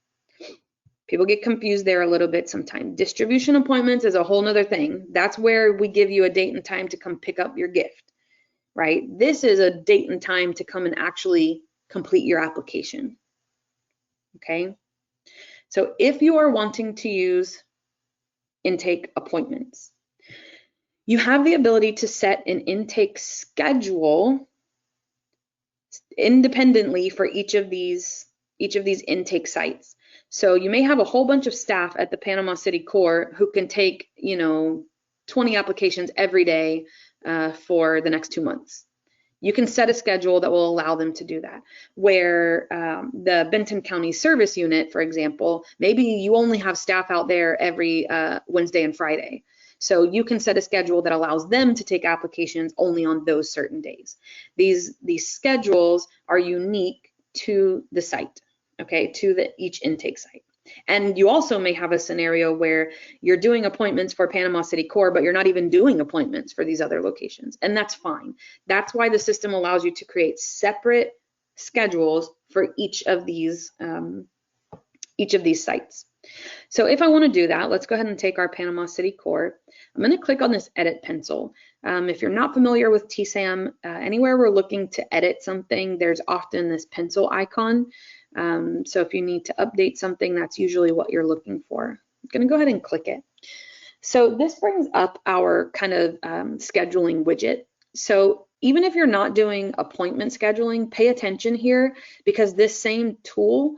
People get confused there a little bit sometimes. Distribution appointments is a whole nother thing. That's where we give you a date and time to come pick up your gift, right? This is a date and time to come and actually complete your application, okay? So if you are wanting to use intake appointments, you have the ability to set an intake schedule independently for each of these intake sites. So you may have a whole bunch of staff at the Panama City Core who can take, 20 applications every day for the next 2 months. You can set a schedule that will allow them to do that. Where the Benton County Service Unit, for example, maybe you only have staff out there every Wednesday and Friday. So you can set a schedule that allows them to take applications only on those certain days. These schedules are unique to the site, okay, to each intake site. And you also may have a scenario where you're doing appointments for Panama City Core, but you're not even doing appointments for these other locations, and that's fine. That's why the system allows you to create separate schedules for each of these sites. So if I want to do that, let's go ahead and take our Panama City Core. I'm going to click on this edit pencil. If you're not familiar with TSAM, anywhere we're looking to edit something, there's often this pencil icon. So if you need to update something, that's usually what you're looking for. I'm going to go ahead and click it. So this brings up our kind of scheduling widget. So even if you're not doing appointment scheduling, pay attention here, because this same tool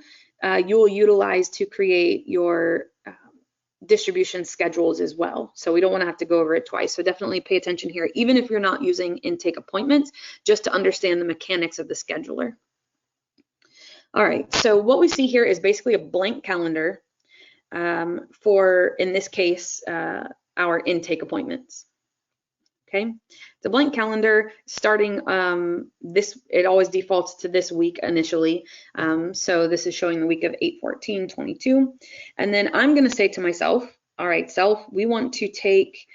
you'll utilize to create your distribution schedules as well. So we don't want to have to go over it twice. So definitely pay attention here, even if you're not using intake appointments, just to understand the mechanics of the scheduler. All right, so what we see here is basically a blank calendar for, in this case, our intake appointments. Okay, the blank calendar starting it always defaults to this week initially. So this is showing the week of 8/14/22. And then I'm going to say to myself, all right, self, we want to take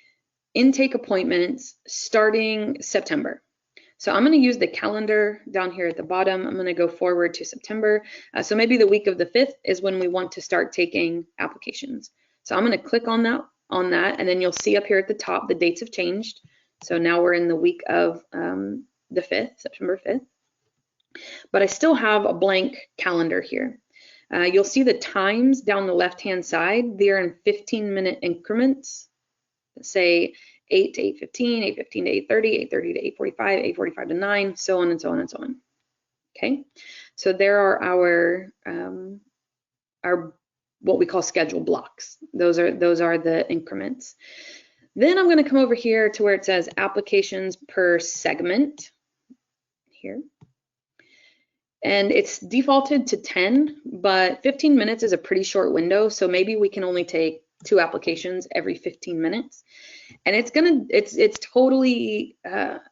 intake appointments starting September. So I'm going to use the calendar down here at the bottom. I'm going to go forward to September. So maybe the week of the 5th is when we want to start taking applications. So I'm going to click on that, and then you'll see up here at the top the dates have changed. So now we're in the week of the 5th, September 5th. But I still have a blank calendar here. You'll see the times down the left-hand side. They're in 15-minute increments. Say 8 to 8:15, 8:15 to 8:30, 8:30 to 8:45, 8:45 to 9, so on and so on and so on. Okay, so there are our what we call schedule blocks. Those are the increments. Then I'm going to come over here to where it says applications per segment here. And it's defaulted to 10, but 15 minutes is a pretty short window. So maybe we can only take 2 applications every 15 minutes. And it's totally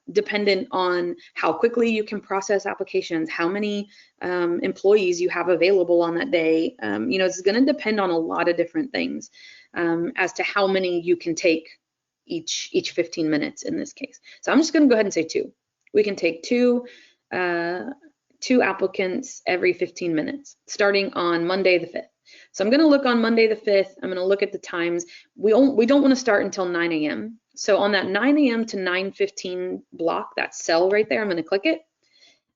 dependent on how quickly you can process applications, how many employees you have available on that day. It's going to depend on a lot of different things as to how many you can take each 15 minutes in this case. So I'm just going to go ahead and say 2. We can take 2 applicants every 15 minutes, starting on Monday the 5th. So I'm going to look on Monday the 5th. I'm going to look at the times. We don't want to start until 9 a.m. So on that 9 a.m. to 9:15 block, that cell right there, I'm going to click it.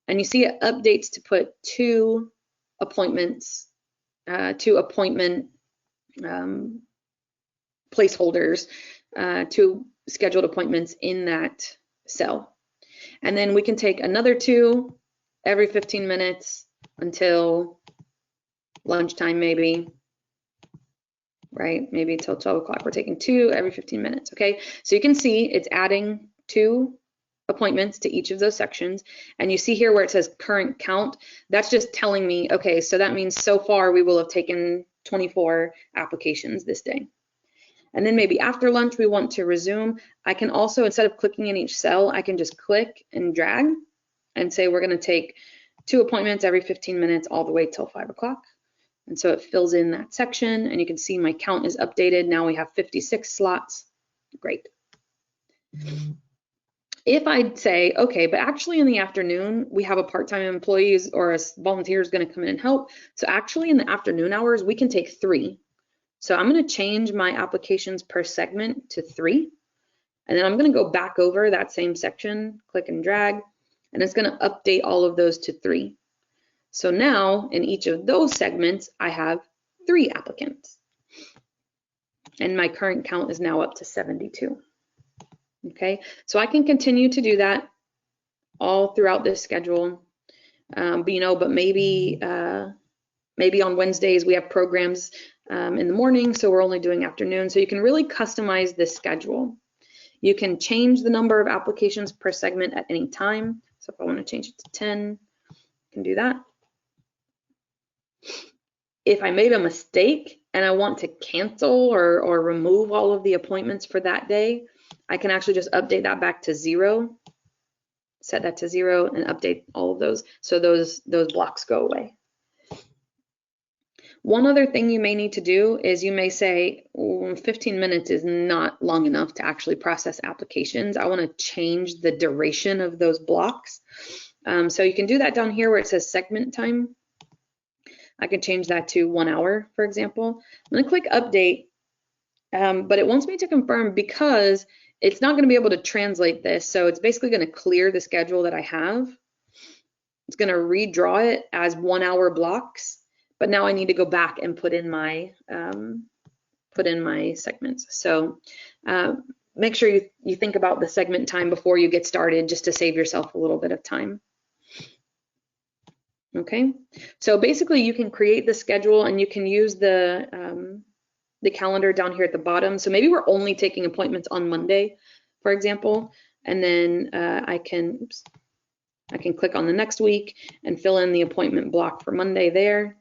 And you see it updates to put 2 appointments, 2 appointment placeholders, 2 scheduled appointments in that cell. And then we can take another 2 every 15 minutes until lunchtime maybe, right? Maybe until 12 o'clock. We're taking 2 every 15 minutes, okay? So you can see it's adding 2 appointments to each of those sections. And you see here where it says current count, that's just telling me, okay, so that means so far we will have taken 24 applications this day. And then maybe after lunch we want to resume. I can also, instead of clicking in each cell, I can just click and drag and say we're going to take 2 appointments every 15 minutes all the way till 5 o'clock. And so it fills in that section, and you can see my count is updated. Now we have 56 slots. Great. If I say, okay, but actually in the afternoon, we have a part-time employee or a volunteer is going to come in and help. So actually in the afternoon hours, we can take 3. So I'm going to change my applications per segment to 3. And then I'm going to go back over that same section, click and drag, and it's going to update all of those to 3. So now in each of those segments, I have 3 applicants. And my current count is now up to 72. Okay, so I can continue to do that all throughout this schedule. But maybe on Wednesdays we have programs in the morning, so we're only doing afternoon. So you can really customize this schedule. You can change the number of applications per segment at any time. So if I want to change it to 10, I can do that. If I made a mistake and I want to cancel or remove all of the appointments for that day, I can actually just update that back to 0, set that to 0, and update all of those so those blocks go away. One other thing you may need to do is you may say, 15 minutes is not long enough to actually process applications. I want to change the duration of those blocks. So you can do that down here where it says segment time. I can change that to 1 hour, for example. I'm going to click update, but it wants me to confirm because it's not going to be able to translate this. So it's basically going to clear the schedule that I have. It's going to redraw it as 1 hour blocks, but now I need to go back and put in my segments. So make sure you think about the segment time before you get started, just to save yourself a little bit of time. Okay, so basically you can create the schedule and you can use the calendar down here at the bottom. So maybe we're only taking appointments on Monday, for example, and then I can click on the next week and fill in the appointment block for Monday there.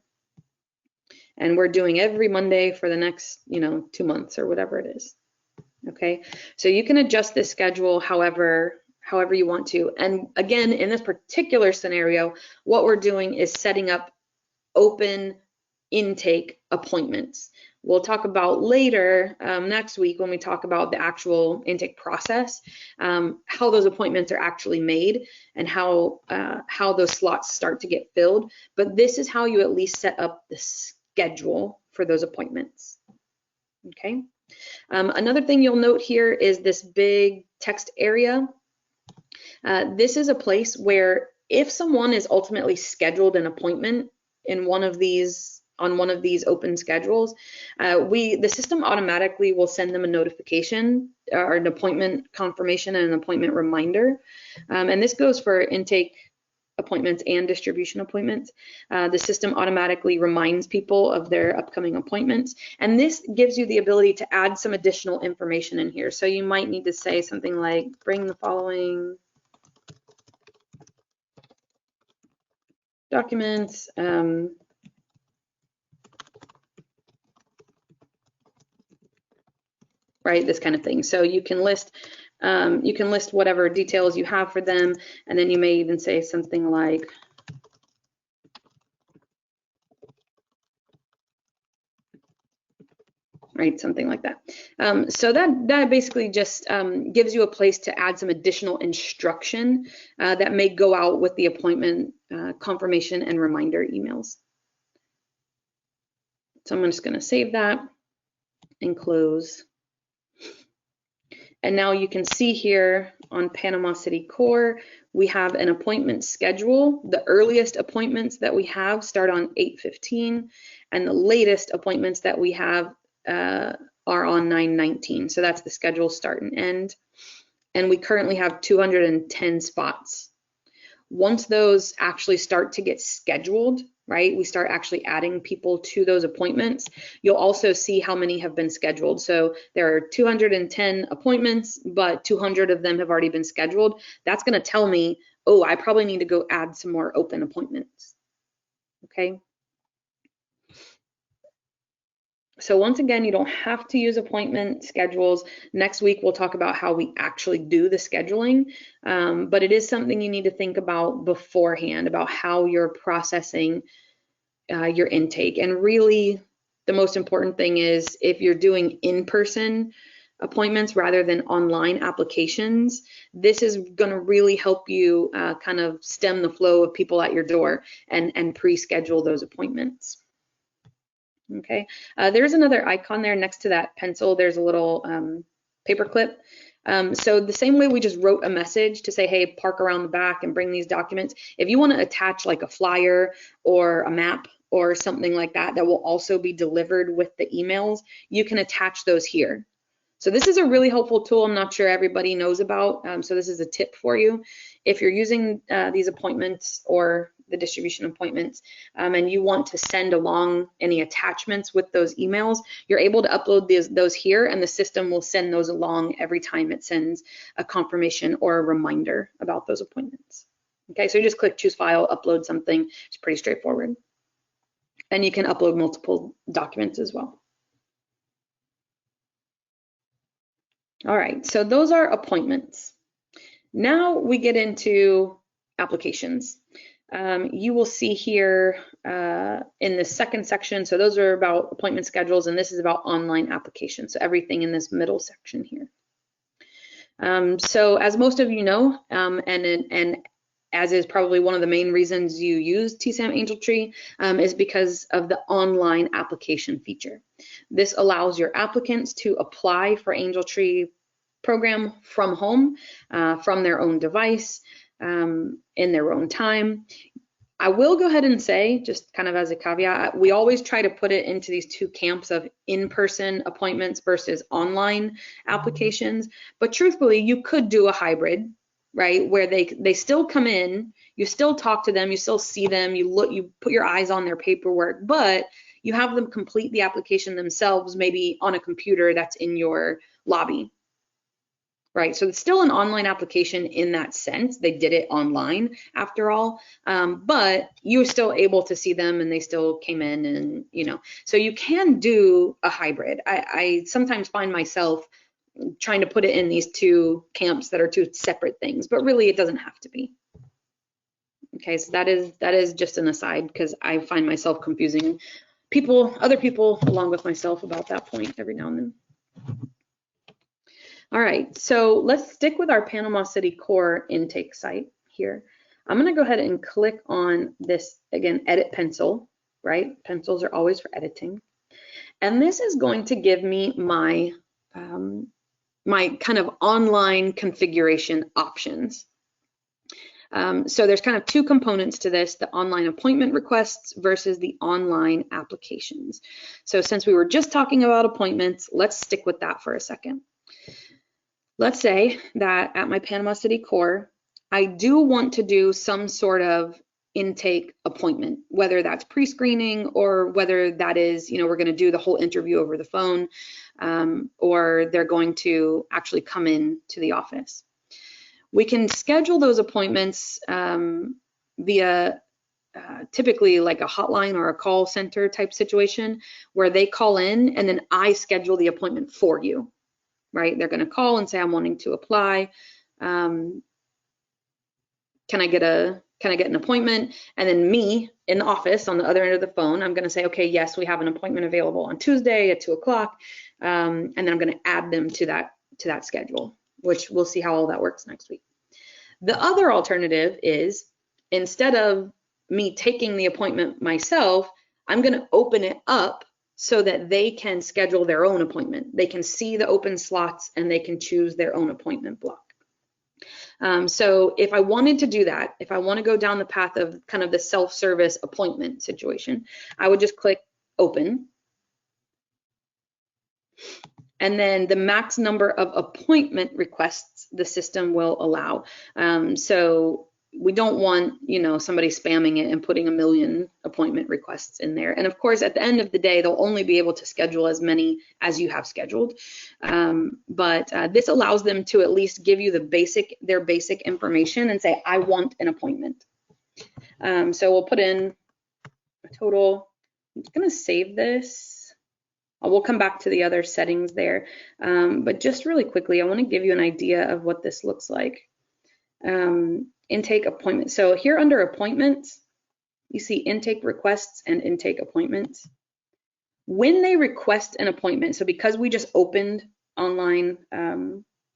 And we're doing every Monday for the next, 2 months or whatever it is. Okay, so you can adjust this schedule however you want to. And again, in this particular scenario, what we're doing is setting up open intake appointments. We'll talk about later next week when we talk about the actual intake process, how those appointments are actually made and how those slots start to get filled. But this is how you at least set up the schedule for those appointments. Okay. Another thing you'll note here is this big text area. This is a place where if someone is ultimately scheduled an appointment in one of these open schedules, the system automatically will send them a notification or an appointment confirmation and an appointment reminder. And this goes for intake appointments and distribution appointments. The system automatically reminds people of their upcoming appointments, and this gives you the ability to add some additional information in here. So you might need to say something like, bring the following documents, right, this kind of thing. So you can list whatever details you have for them, and then you may even say something like, right, something like that. So that basically just gives you a place to add some additional instruction that may go out with the appointment confirmation and reminder emails. So I'm just going to save that and close. And now you can see here on Panama City Core, we have an appointment schedule. The earliest appointments that we have start on 8:15, and the latest appointments that we have are on 9:19. So that's the schedule start and end. And we currently have 210 spots. Once those actually start to get scheduled, right, we start actually adding people to those appointments, you'll also see how many have been scheduled. So there are 210 appointments, but 200 of them have already been scheduled. That's going to tell me, oh, I probably need to go add some more open appointments. Okay. So once again, you don't have to use appointment schedules. Next week, we'll talk about how we actually do the scheduling, but it is something you need to think about beforehand, about how you're processing your intake. And really, the most important thing is if you're doing in-person appointments rather than online applications, this is going to really help you kind of stem the flow of people at your door and pre-schedule those appointments. Okay, there's another icon there next to that pencil. There's a little paper clip. So the same way we just wrote a message to say, hey, park around the back and bring these documents, if you want to attach like a flyer or a map or something like that that will also be delivered with the emails, you can attach those here. So this is a really helpful tool. I'm not sure everybody knows about, so this is a tip for you. If you're using these appointments or the distribution appointments and you want to send along any attachments with those emails, you're able to upload those here, and the system will send those along every time it sends a confirmation or a reminder about those appointments. Okay, so you just click choose file, upload something. It's pretty straightforward. And you can upload multiple documents as well. All right, so those are appointments. Now we get into applications. You will see here in the second section, so those are about appointment schedules, and this is about online applications, so everything in this middle section here. So as most of you know, and as is probably one of the main reasons you use TSAM AngelTree, is because of the online application feature. This allows your applicants to apply for AngelTree program from home, from their own device, in their own time. I will go ahead and say, just kind of as a caveat, we always try to put it into these two camps of in-person appointments versus online applications. But truthfully, you could do a hybrid, right, where they still come in, you still talk to them, you still see them, you put your eyes on their paperwork, but you have them complete the application themselves, maybe on a computer that's in your lobby. Right, so it's still an online application in that sense. They did it online after all, but you were still able to see them and they still came in, and so you can do a hybrid. I sometimes find myself trying to put it in these two camps that are two separate things, but really it doesn't have to be. Okay, so that is just an aside because I find myself confusing other people along with myself about that point every now and then. All right, so let's stick with our Panama City Core intake site here. I'm going to go ahead and click on this, again, edit pencil, right? Pencils are always for editing. And this is going to give me my, my kind of online configuration options. So there's kind of two components to this, the online appointment requests versus the online applications. So since we were just talking about appointments, let's stick with that for a second. Let's say that at my Panama City Core, I do want to do some sort of intake appointment, whether that's pre-screening or whether that is, we're going to do the whole interview over the phone, or they're going to actually come in to the office. We can schedule those appointments via typically like a hotline or a call center type situation where they call in and then I schedule the appointment for you. Right? They're going to call and say, I'm wanting to apply. Can I get an appointment? And then me in the office on the other end of the phone, I'm going to say, okay, yes, we have an appointment available on Tuesday at 2 o'clock. And then I'm going to add them to that schedule, which we'll see how all that works next week. The other alternative is instead of me taking the appointment myself, I'm going to open it up so that they can schedule their own appointment. They can see the open slots and they can choose their own appointment block. So if I wanted to do that, if I want to go down the path of kind of the self-service appointment situation, I would just click open. And then the max number of appointment requests the system will allow. So we don't want, you know, somebody spamming it and putting a million appointment requests in there. And of course, at the end of the day, they'll only be able to schedule as many as you have scheduled. But this allows them to at least give you their basic information and say, I want an appointment. So we'll put in a total. I'm just going to save this. We'll come back to the other settings there. But just really quickly, I want to give you an idea of what this looks like. Intake appointment. So here under appointments, you see intake requests and intake appointments. When they request an appointment, so because we just opened online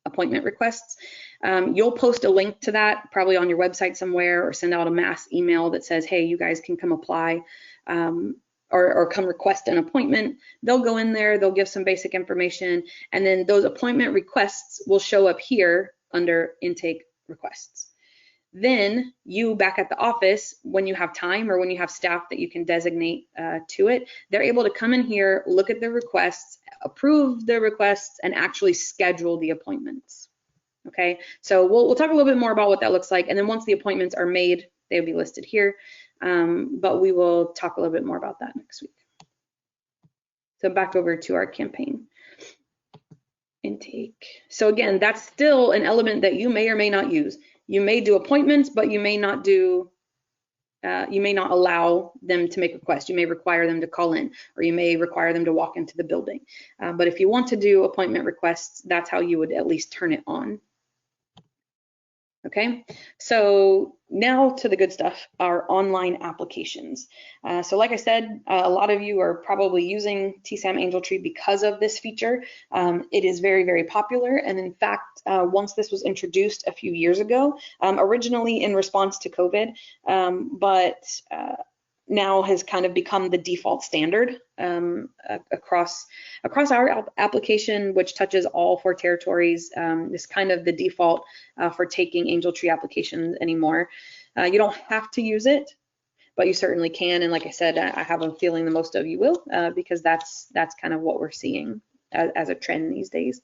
appointment requests, you'll post a link to that probably on your website somewhere, or send out a mass email that says, hey, you guys can come apply or come request an appointment. They'll go in there, they'll give some basic information, and then those appointment requests will show up here under intake requests. Then you back at the office, when you have time or when you have staff that you can designate to it, they're able to come in here, look at the requests, approve the requests, and actually schedule the appointments. Okay, so we'll talk a little bit more about what that looks like, and then once the appointments are made, they'll be listed here, but we will talk a little bit more about that next week. So back over to our campaign. Intake. So again, that's still an element that you may or may not use. You may do appointments, but you may not do, you may not allow them to make requests. You may require them to call in, or you may require them to walk into the building. But if you want to do appointment requests, that's how you would at least turn it on. Okay, so now to the good stuff, our online applications. So like I said, a lot of you are probably using TSAM AngelTree because of this feature. It is very, very popular. And in fact, once this was introduced a few years ago, originally in response to COVID, but now has kind of become the default standard across our application, which touches all 4 territories. Is kind of the default for taking AngelTree applications anymore. You don't have to use it, but you certainly can. And like I said, I have a feeling the most of you will, because that's kind of what we're seeing as a trend these days.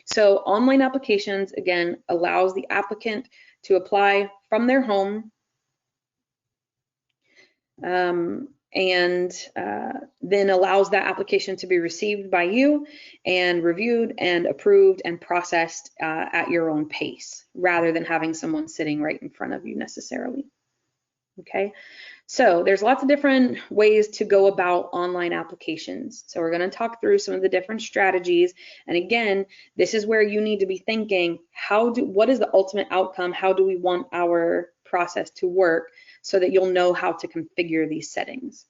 So online applications, again, allows the applicant to apply from their home, and then allows that application to be received by you and reviewed and approved and processed at your own pace, rather than having someone sitting right in front of you necessarily. Okay, so there's lots of different ways to go about online applications. So we're going to talk through some of the different strategies. And again, this is where you need to be thinking, what is the ultimate outcome? How do we want our process to work, so that you'll know how to configure these settings.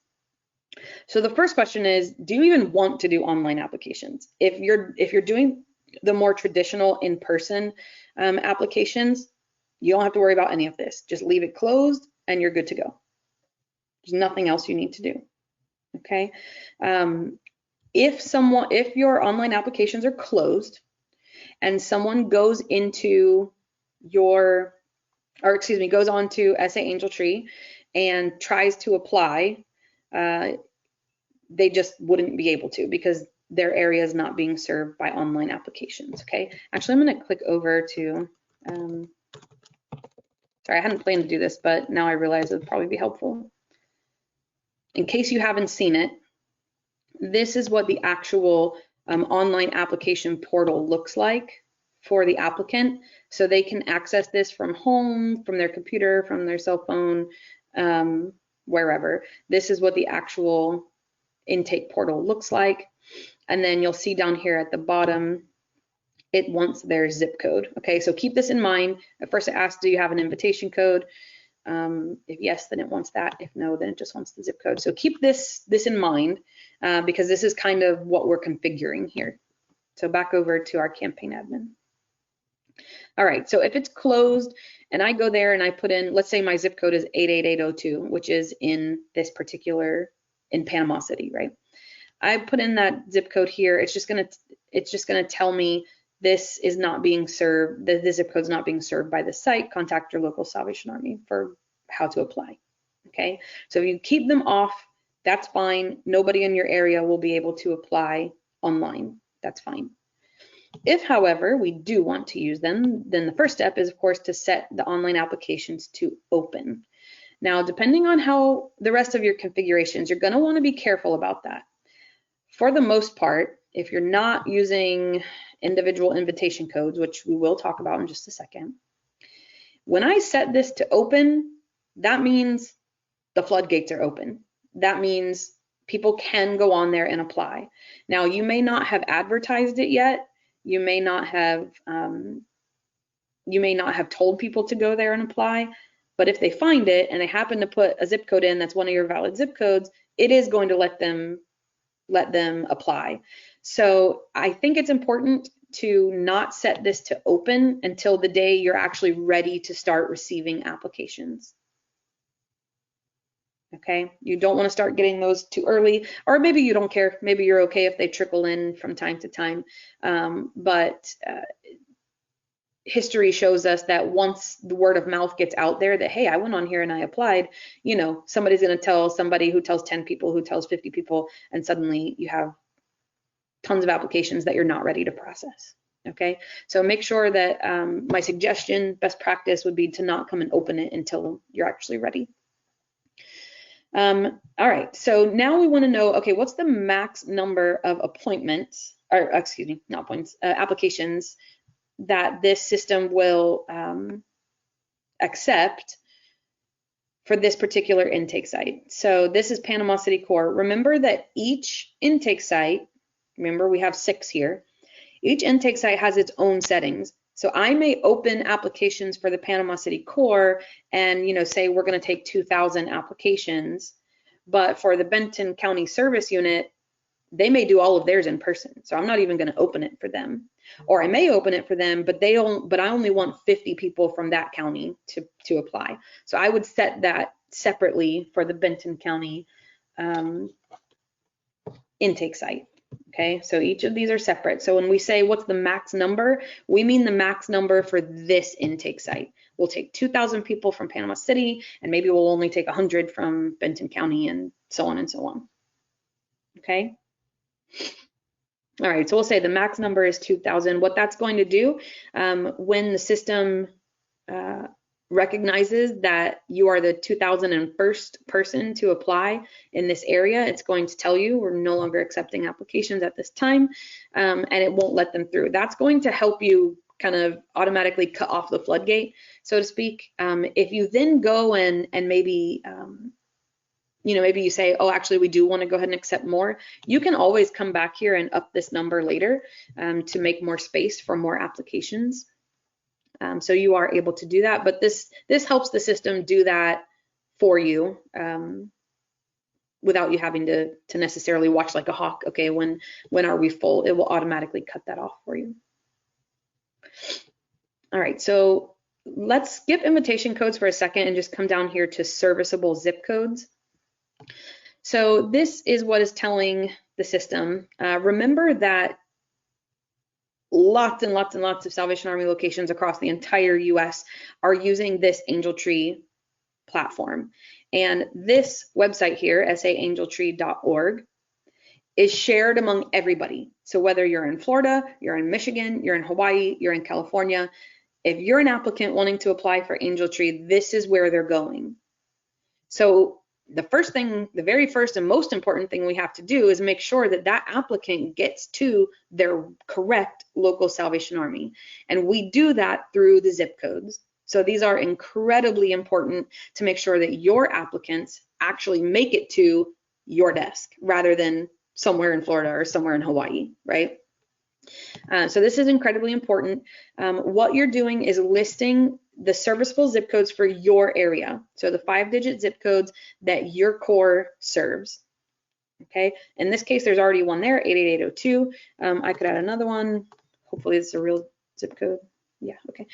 So the first question is, do you even want to do online applications? If you're doing the more traditional in-person applications, you don't have to worry about any of this. Just leave it closed and you're good to go. There's nothing else you need to do. Okay. If your online applications are closed and someone goes into goes on to SA AngelTree and tries to apply, they just wouldn't be able to, because their area is not being served by online applications. Okay, actually, I'm going to click over to, sorry, I hadn't planned to do this, but now I realize it would probably be helpful. In case you haven't seen it, this is what the actual online application portal looks like for the applicant. So they can access this from home, from their computer, from their cell phone, wherever. This is what the actual intake portal looks like. And then you'll see down here at the bottom, it wants their zip code. Okay, so keep this in mind. At first it asks, do you have an invitation code? If yes, then it wants that. If no, then it just wants the zip code. So keep this in mind, because this is kind of what we're configuring here. So back over to our campaign admin. All right, so if it's closed and I go there and I put in, let's say my zip code is 88802, which is in this particular, in Panama City, right? I put in that zip code here. It's just gonna tell me this is not being served, the zip code is not being served by the site. Contact your local Salvation Army for how to apply. Okay, so if you keep them off, that's fine. Nobody in your area will be able to apply online. That's fine. If, however, we do want to use them, then the first step is, of course, to set the online applications to open. Now, depending on how the rest of your configurations, you're going to want to be careful about that. For the most part, if you're not using individual invitation codes, which we will talk about in just a second, when I set this to open, that means the floodgates are open. That means people can go on there and apply. Now, you may not have advertised it yet. You may not have told people to go there and apply, but if they find it and they happen to put a zip code in that's one of your valid zip codes, it is going to let them apply. So I think it's important to not set this to open until the day you're actually ready to start receiving applications. Okay, you don't want to start getting those too early, or maybe you don't care. Maybe you're okay if they trickle in from time to time. But history shows us that once the word of mouth gets out there that, hey, I went on here and I applied, you know, somebody's going to tell somebody who tells 10 people, who tells 50 people, and suddenly you have tons of applications that you're not ready to process. Okay, so make sure that my suggestion, best practice would be to not come and open it until you're actually ready. All right, so now we want to know, okay, what's the max number of appointments, or excuse me, not appointments, applications that this system will accept for this particular intake site. So this is Panama City Core. Remember that each intake site, remember we have 6 here, each intake site has its own settings. So I may open applications for the Panama City Core and, you know, say we're going to take 2,000 applications, but for the Benton County Service Unit, they may do all of theirs in person. So I'm not even going to open it for them. Or I may open it for them, but I only want 50 people from that county to apply. So I would set that separately for the Benton County intake site. Okay, so each of these are separate. So when we say what's the max number, we mean the max number for this intake site. We'll take 2,000 people from Panama City, and maybe we'll only take 100 from Benton County, and so on and so on. Okay. All right, so we'll say the max number is 2,000. What that's going to do when the system recognizes that you are the 2001st person to apply in this area, it's going to tell you we're no longer accepting applications at this time, and it won't let them through. That's going to help you kind of automatically cut off the floodgate, so to speak. If you then go and maybe you know, maybe you say, oh, actually, we do want to go ahead and accept more. You can always come back here and up this number later to make more space for more applications. So you are able to do that, but this helps the system do that for you without you having to necessarily watch like a hawk. Okay, when are we full? It will automatically cut that off for you. All right, so let's skip invitation codes for a second and just come down here to serviceable zip codes. So this is what is telling the system. Remember that lots and lots and lots of Salvation Army locations across the entire US are using this AngelTree platform. And this website here, saangeltree.org, is shared among everybody. So whether you're in Florida, you're in Michigan, you're in Hawaii, you're in California, if you're an applicant wanting to apply for AngelTree, this is where they're going. So the very first and most important thing we have to do is make sure that that applicant gets to their correct local Salvation Army. And we do that through the zip codes. So these are incredibly important to make sure that your applicants actually make it to your desk rather than somewhere in Florida or somewhere in Hawaii, right? So this is incredibly important. What you're doing is listing the serviceable zip codes for your area. So the 5-digit zip codes that your core serves. Okay, in this case, there's already one there, 88802. I could add another one. Hopefully it's a real zip code. Yeah, okay.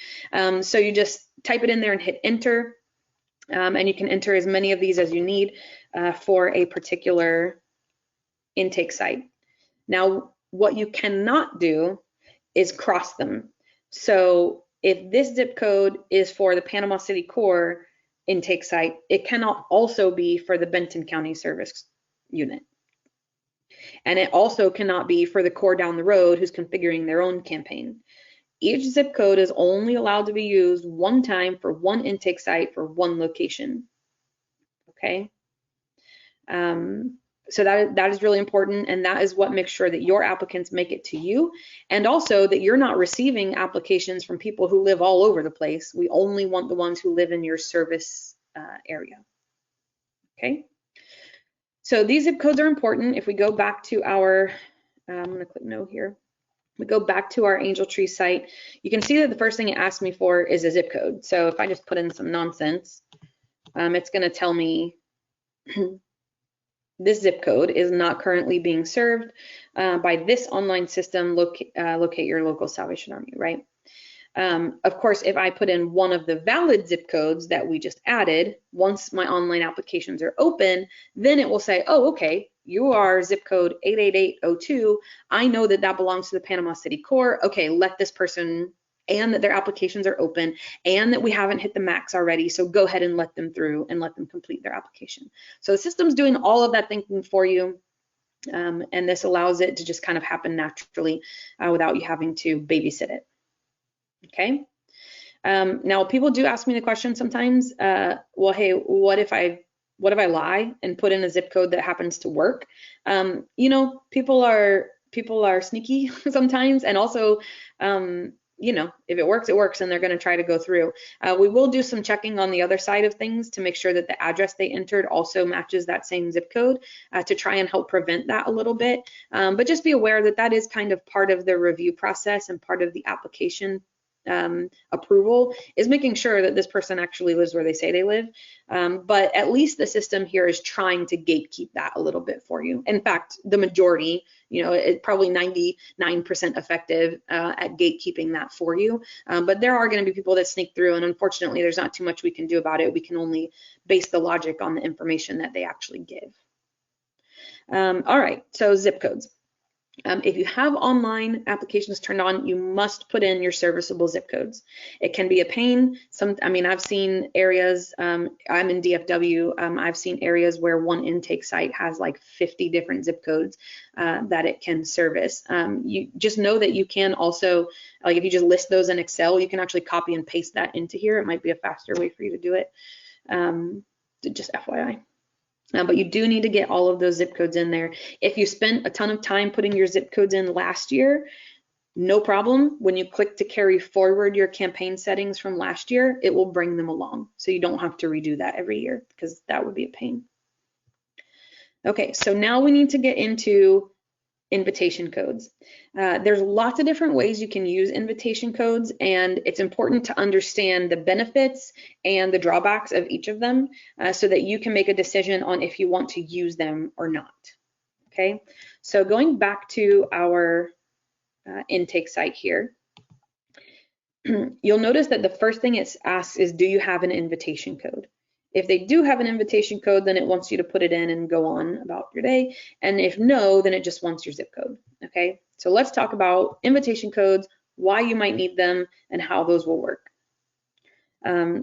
So you just type it in there and hit enter. And you can enter as many of these as you need for a particular intake site. Now, what you cannot do is cross them. So if this zip code is for the Panama City Core intake site, it cannot also be for the Benton County Service Unit. And it also cannot be for the core down the road who's configuring their own campaign. Each zip code is only allowed to be used one time for one intake site for one location. Okay. So that is really important, and that is what makes sure that your applicants make it to you, and also that you're not receiving applications from people who live all over the place. We only want the ones who live in your service area. Okay. So these zip codes are important. If we go back to our, I'm going to click no here. We go back to our Angel Tree site. You can see that the first thing it asked me for is a zip code. So if I just put in some nonsense, it's going to tell me this zip code is not currently being served by this online system. Locate your local Salvation Army, right? Of course, if I put in one of the valid zip codes that we just added, once my online applications are open, then it will say, oh, okay, you are zip code 88802. I know that that belongs to the Panama City core. Okay, let this person, and that their applications are open, and that we haven't hit the max already, so go ahead and let them through and let them complete their application. So the system's doing all of that thinking for you, and this allows it to just kind of happen naturally without you having to babysit it. Okay. Now people do ask me the question sometimes, well, hey, what if I lie and put in a zip code that happens to work? You know, people are sneaky sometimes, and also, you know, if it works, it works, and they're going to try to go through. We will do some checking on the other side of things to make sure that the address they entered also matches that same zip code to try and help prevent that a little bit. But just be aware that that is kind of part of the review process and part of the application approval, is making sure that this person actually lives where they say they live. But at least the system here is trying to gatekeep that a little bit for you. In fact, the majority, you know, it's probably 99% effective at gatekeeping that for you. But there are going to be people that sneak through, and unfortunately, there's not too much we can do about it. We can only base the logic on the information that they actually give. All right, so zip codes. If you have online applications turned on, you must put in your serviceable zip codes. It can be a pain. I mean, I've seen areas, I'm in DFW, I've seen areas where one intake site has like 50 different zip codes that it can service. You just know that you can also, like if you just list those in Excel, you can actually copy and paste that into here. It might be a faster way for you to do it, just FYI. But you do need to get all of those zip codes in there. If you spent a ton of time putting your zip codes in last year, no problem. When you click to carry forward your campaign settings from last year, it will bring them along. So you don't have to redo that every year, because that would be a pain. Okay, so now we need to get into invitation codes. There's lots of different ways you can use invitation codes, and it's important to understand the benefits and the drawbacks of each of them so that you can make a decision on if you want to use them or not. Okay, so going back to our intake site here, you'll notice that the first thing it asks is, do you have an invitation code? If they do have an invitation code, then it wants you to put it in and go on about your day. And if no, then it just wants your zip code. Okay, so let's talk about invitation codes, why you might need them, and how those will work.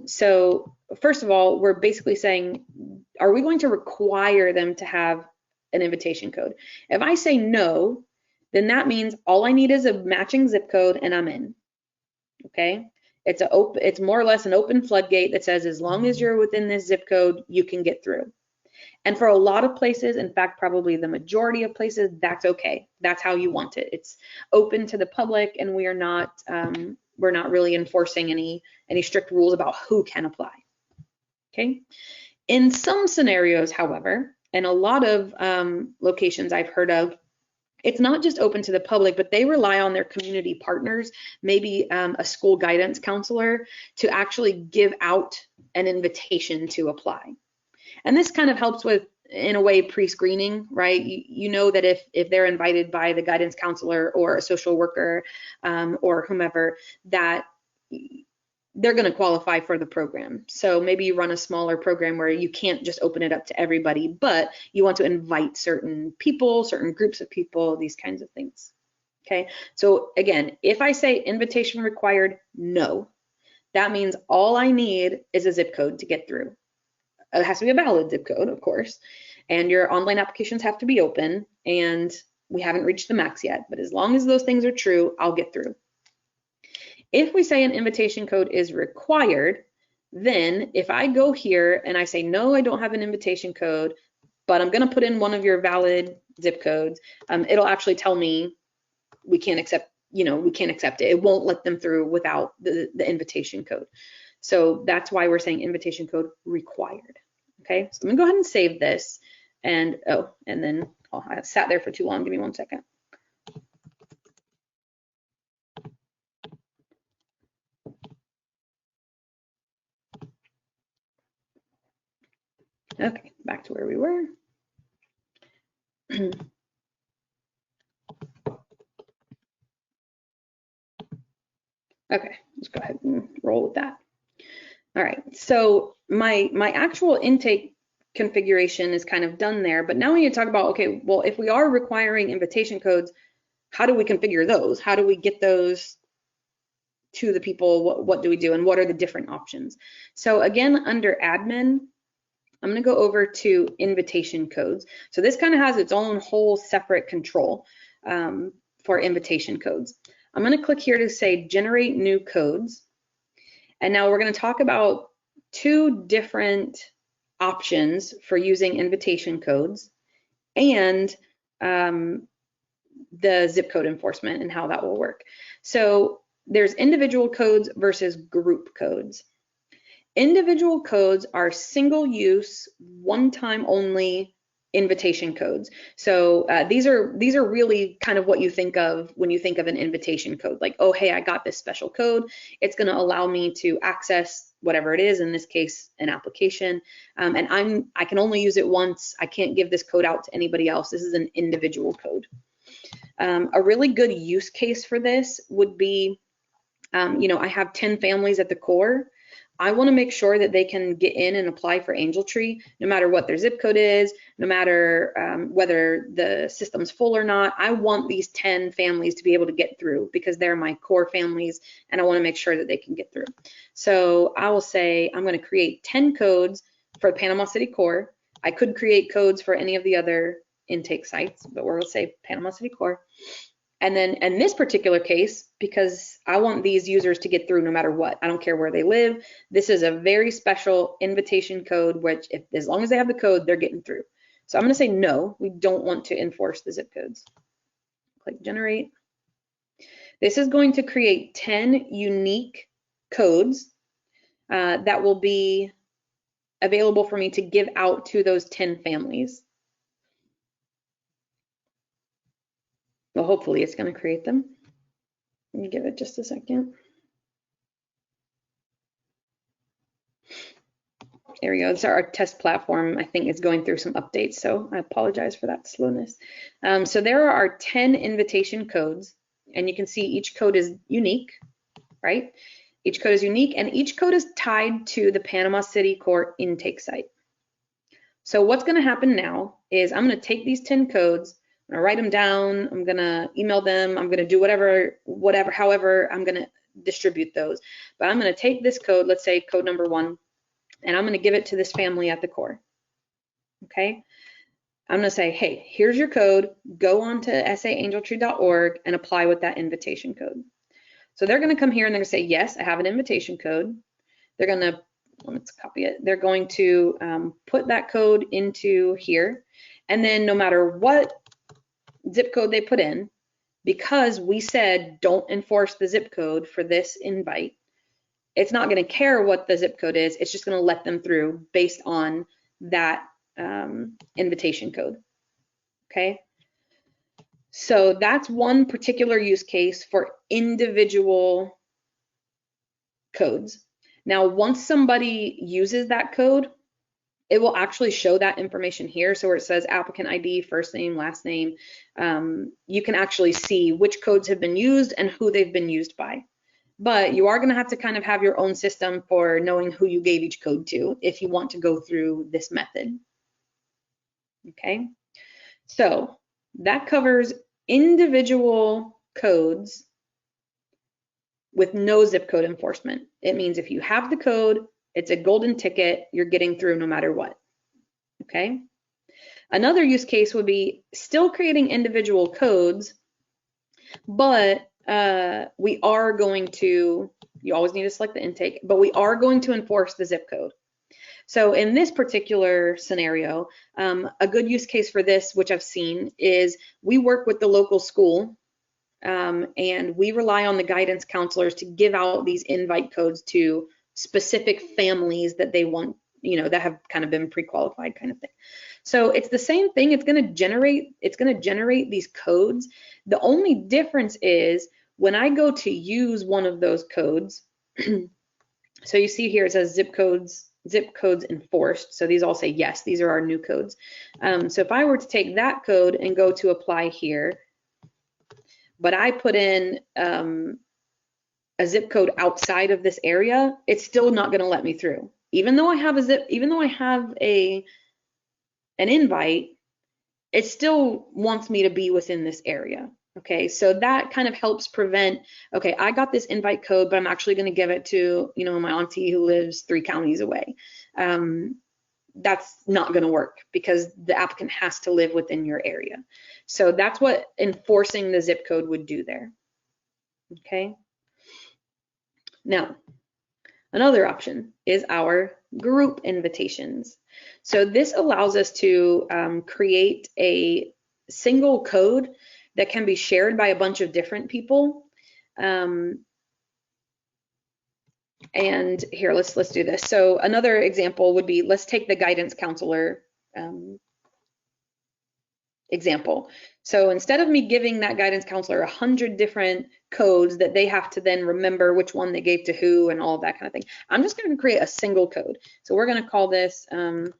So first of all, we're basically saying, are we going to require them to have an invitation code? If I say no, then that means all I need is a matching zip code and I'm in. Okay. It's more or less an open floodgate that says as long as you're within this zip code, you can get through. And for a lot of places, in fact, probably the majority of places, that's okay. That's how you want it. It's open to the public, and we're not really enforcing any strict rules about who can apply. Okay. In some scenarios, however, and a lot of locations I've heard of, it's not just open to the public, but they rely on their community partners, maybe a school guidance counselor, to actually give out an invitation to apply. And this kind of helps with, in a way, pre-screening, right? You know that if they're invited by the guidance counselor or a social worker or whomever, that they're going to qualify for the program. So maybe you run a smaller program where you can't just open it up to everybody, but you want to invite certain people, certain groups of people, these kinds of things. Okay, so again, if I say invitation required, no, that means all I need is a zip code to get through. It has to be a valid zip code, of course. and your online applications have to be open, and we haven't reached the max yet, but as long as those things are true, I'll get through. If we say an invitation code is required, then if I go here and I say, no, I don't have an invitation code, but I'm going to put in one of your valid zip codes, it'll actually tell me we can't accept, we can't accept it. It won't let them through without the invitation code. So that's why we're saying invitation code required. Okay, so I'm gonna go ahead and save this. And then I sat there for too long. Give me 1 second. Okay, back to where we were. Okay, let's go ahead and roll with that. All right, so my actual intake configuration is kind of done there, but now we need to talk about, okay, well, if we are requiring invitation codes, how do we configure those? How do we get those to the people? What do we do, and what are the different options? So again, under admin, I'm gonna go over to invitation codes. So this kind of has its own whole separate control for invitation codes. I'm gonna click here to say generate new codes. And now we're gonna talk about 2 different options for using invitation codes and the zip code enforcement and how that will work. So there's individual codes versus group codes. Individual codes are single use, one time only invitation codes. So these are really kind of what you think of when you think of an invitation code, like, oh, hey, I got this special code. It's going to allow me to access whatever it is, in this case, an application. And I can only use it once. I can't give this code out to anybody else. This is an individual code. A really good use case for this would be, I have 10 families at the core. I want to make sure that they can get in and apply for AngelTree, no matter what their zip code is, no matter whether the system's full or not. I want these 10 families to be able to get through because they're my core families, and I want to make sure that they can get through. So I will say I'm going to create 10 codes for the Panama City core. I could create codes for any of the other intake sites, but we'll say Panama City core. And then in this particular case, because I want these users to get through no matter what, I don't care where they live, this is a very special invitation code, which as long as they have the code, they're getting through. So I'm going to say no, we don't want to enforce the zip codes. Click generate. This is going to create 10 unique codes that will be available for me to give out to those 10 families. Well, hopefully it's going to create them. Let me give it just a second. There we go. It's our test platform. I think it's going through some updates, so I apologize for that slowness. So there are our 10 invitation codes, and you can see each code is unique, right? Each code is unique, and each code is tied to the Panama City core intake site. So what's going to happen now is I'm going to take these 10 codes, I'm gonna write them down, I'm gonna email them, I'm gonna do however I'm gonna distribute those. But I'm gonna take this code, let's say code number 1, and I'm gonna give it to this family at the core, okay? I'm gonna say, hey, here's your code, go on to saangeltree.org and apply with that invitation code. So they're gonna come here and they're gonna say, yes, I have an invitation code. They're gonna, let's copy it, they're going to put that code into here, and then no matter what zip code they put in, because we said don't enforce the zip code for this invite, it's not going to care what the zip code is. It's just going to let them through based on that invitation code. Okay, so that's one particular use case for individual codes. Now, once somebody uses that code, it will actually show that information here. So where it says applicant ID, first name, last name, you can actually see which codes have been used and who they've been used by. But you are going to have to kind of have your own system for knowing who you gave each code to if you want to go through this method. Okay, so that covers individual codes with no zip code enforcement. It means if you have the code, it's a golden ticket, you're getting through no matter what, okay? Another use case would be still creating individual codes, but we are going to, you always need to select the intake, but we are going to enforce the zip code. So in this particular scenario, a good use case for this, which I've seen, is we work with the local school and we rely on the guidance counselors to give out these invite codes to specific families that they want, you know, that have kind of been pre-qualified kind of thing. So it's the same thing. It's going to generate these codes. The only difference is when I go to use one of those codes, so you see here it says zip codes enforced. So these all say yes, these are our new codes. So if I were to take that code and go to apply here, but I put in a zip code outside of this area, it's still not going to let me through. Even though I have an invite, it still wants me to be within this area. Okay, so that kind of helps prevent, okay, I got this invite code, but I'm actually going to give it to, you know, my auntie who lives 3 counties away. That's not going to work because the applicant has to live within your area. So that's what enforcing the zip code would do there. Okay. Now, another option is our group invitations. So this allows us to create a single code that can be shared by a bunch of different people. And here, let's do this. So another example would be, let's take the guidance counselor example. So instead of me giving that guidance counselor 100 different codes that they have to then remember which one they gave to who and all of that kind of thing, I'm just going to create a single code. So we're going to call this, okay,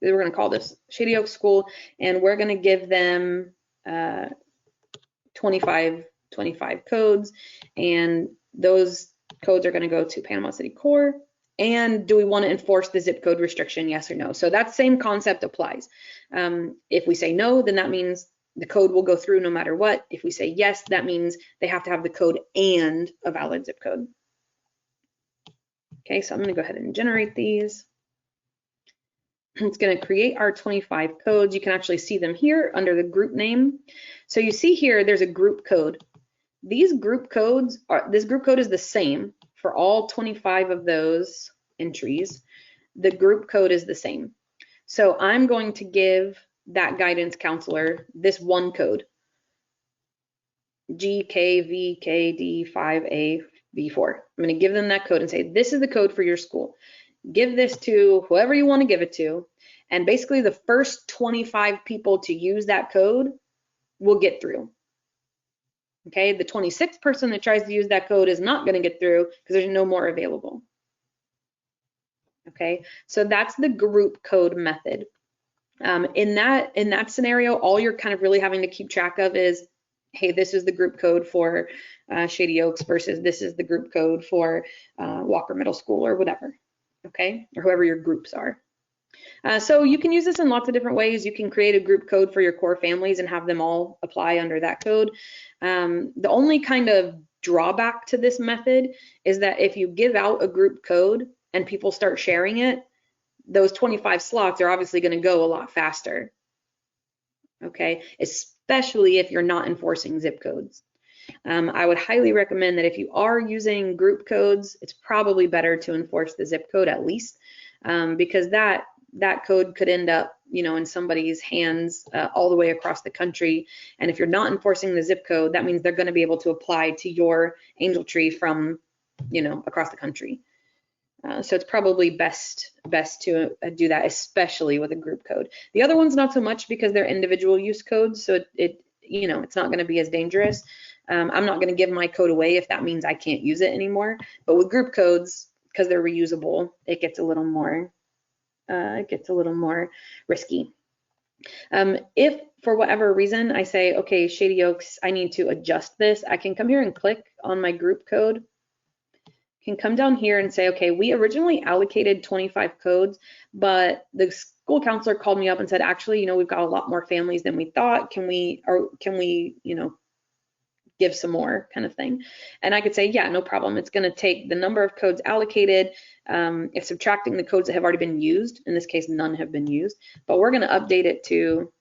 we're going to call this Shady Oak School, and we're going to give them 25 codes, and those codes are going to go to Panama City Core. And do we want to enforce the zip code restriction, yes or no? So that same concept applies. If we say no, then that means the code will go through no matter what. If we say yes, that means they have to have the code and a valid zip code. Okay, so I'm going to go ahead and generate these. It's going to create our 25 codes. You can actually see them here under the group name. So you see here, there's a group code. These group codes this group code is the same for all 25 of those entries. The group code is the same. So I'm going to give that guidance counselor this one code, GKVKD5A V4. I'm going to give them that code and say, this is the code for your school. Give this to whoever you want to give it to. And basically the first 25 people to use that code will get through. Okay, the 26th person that tries to use that code is not going to get through because there's no more available. Okay, so that's the group code method. In that scenario, all you're kind of really having to keep track of is, hey, this is the group code for Shady Oaks versus this is the group code for Walker Middle School or whatever. Okay, or whoever your groups are. So you can use this in lots of different ways. You can create a group code for your core families and have them all apply under that code. The only kind of drawback to this method is that if you give out a group code and people start sharing it, those 25 slots are obviously going to go a lot faster. Okay, especially if you're not enforcing zip codes. I would highly recommend that if you are using group codes, it's probably better to enforce the zip code at least, because that code could end up, you know, in somebody's hands all the way across the country. And if you're not enforcing the zip code, that means they're going to be able to apply to your angel tree from, you know, across the country. So it's probably best to do that, especially with a group code. The other ones not so much because they're individual use codes, so you know, it's not going to be as dangerous. I'm not going to give my code away if that means I can't use it anymore. But with group codes, because they're reusable, it gets a little more risky. If for whatever reason I say, okay, Shady Oaks, I need to adjust this, I can come here and click on my group code. Can come down here and say, okay, we originally allocated 25 codes, but the school counselor called me up and said, actually, you know, we've got a lot more families than we thought. Can we, you know, give some more kind of thing. And I could say, yeah, no problem. It's going to take the number of codes allocated. It's subtracting the codes that have already been used. In this case, none have been used, but we're going to update it to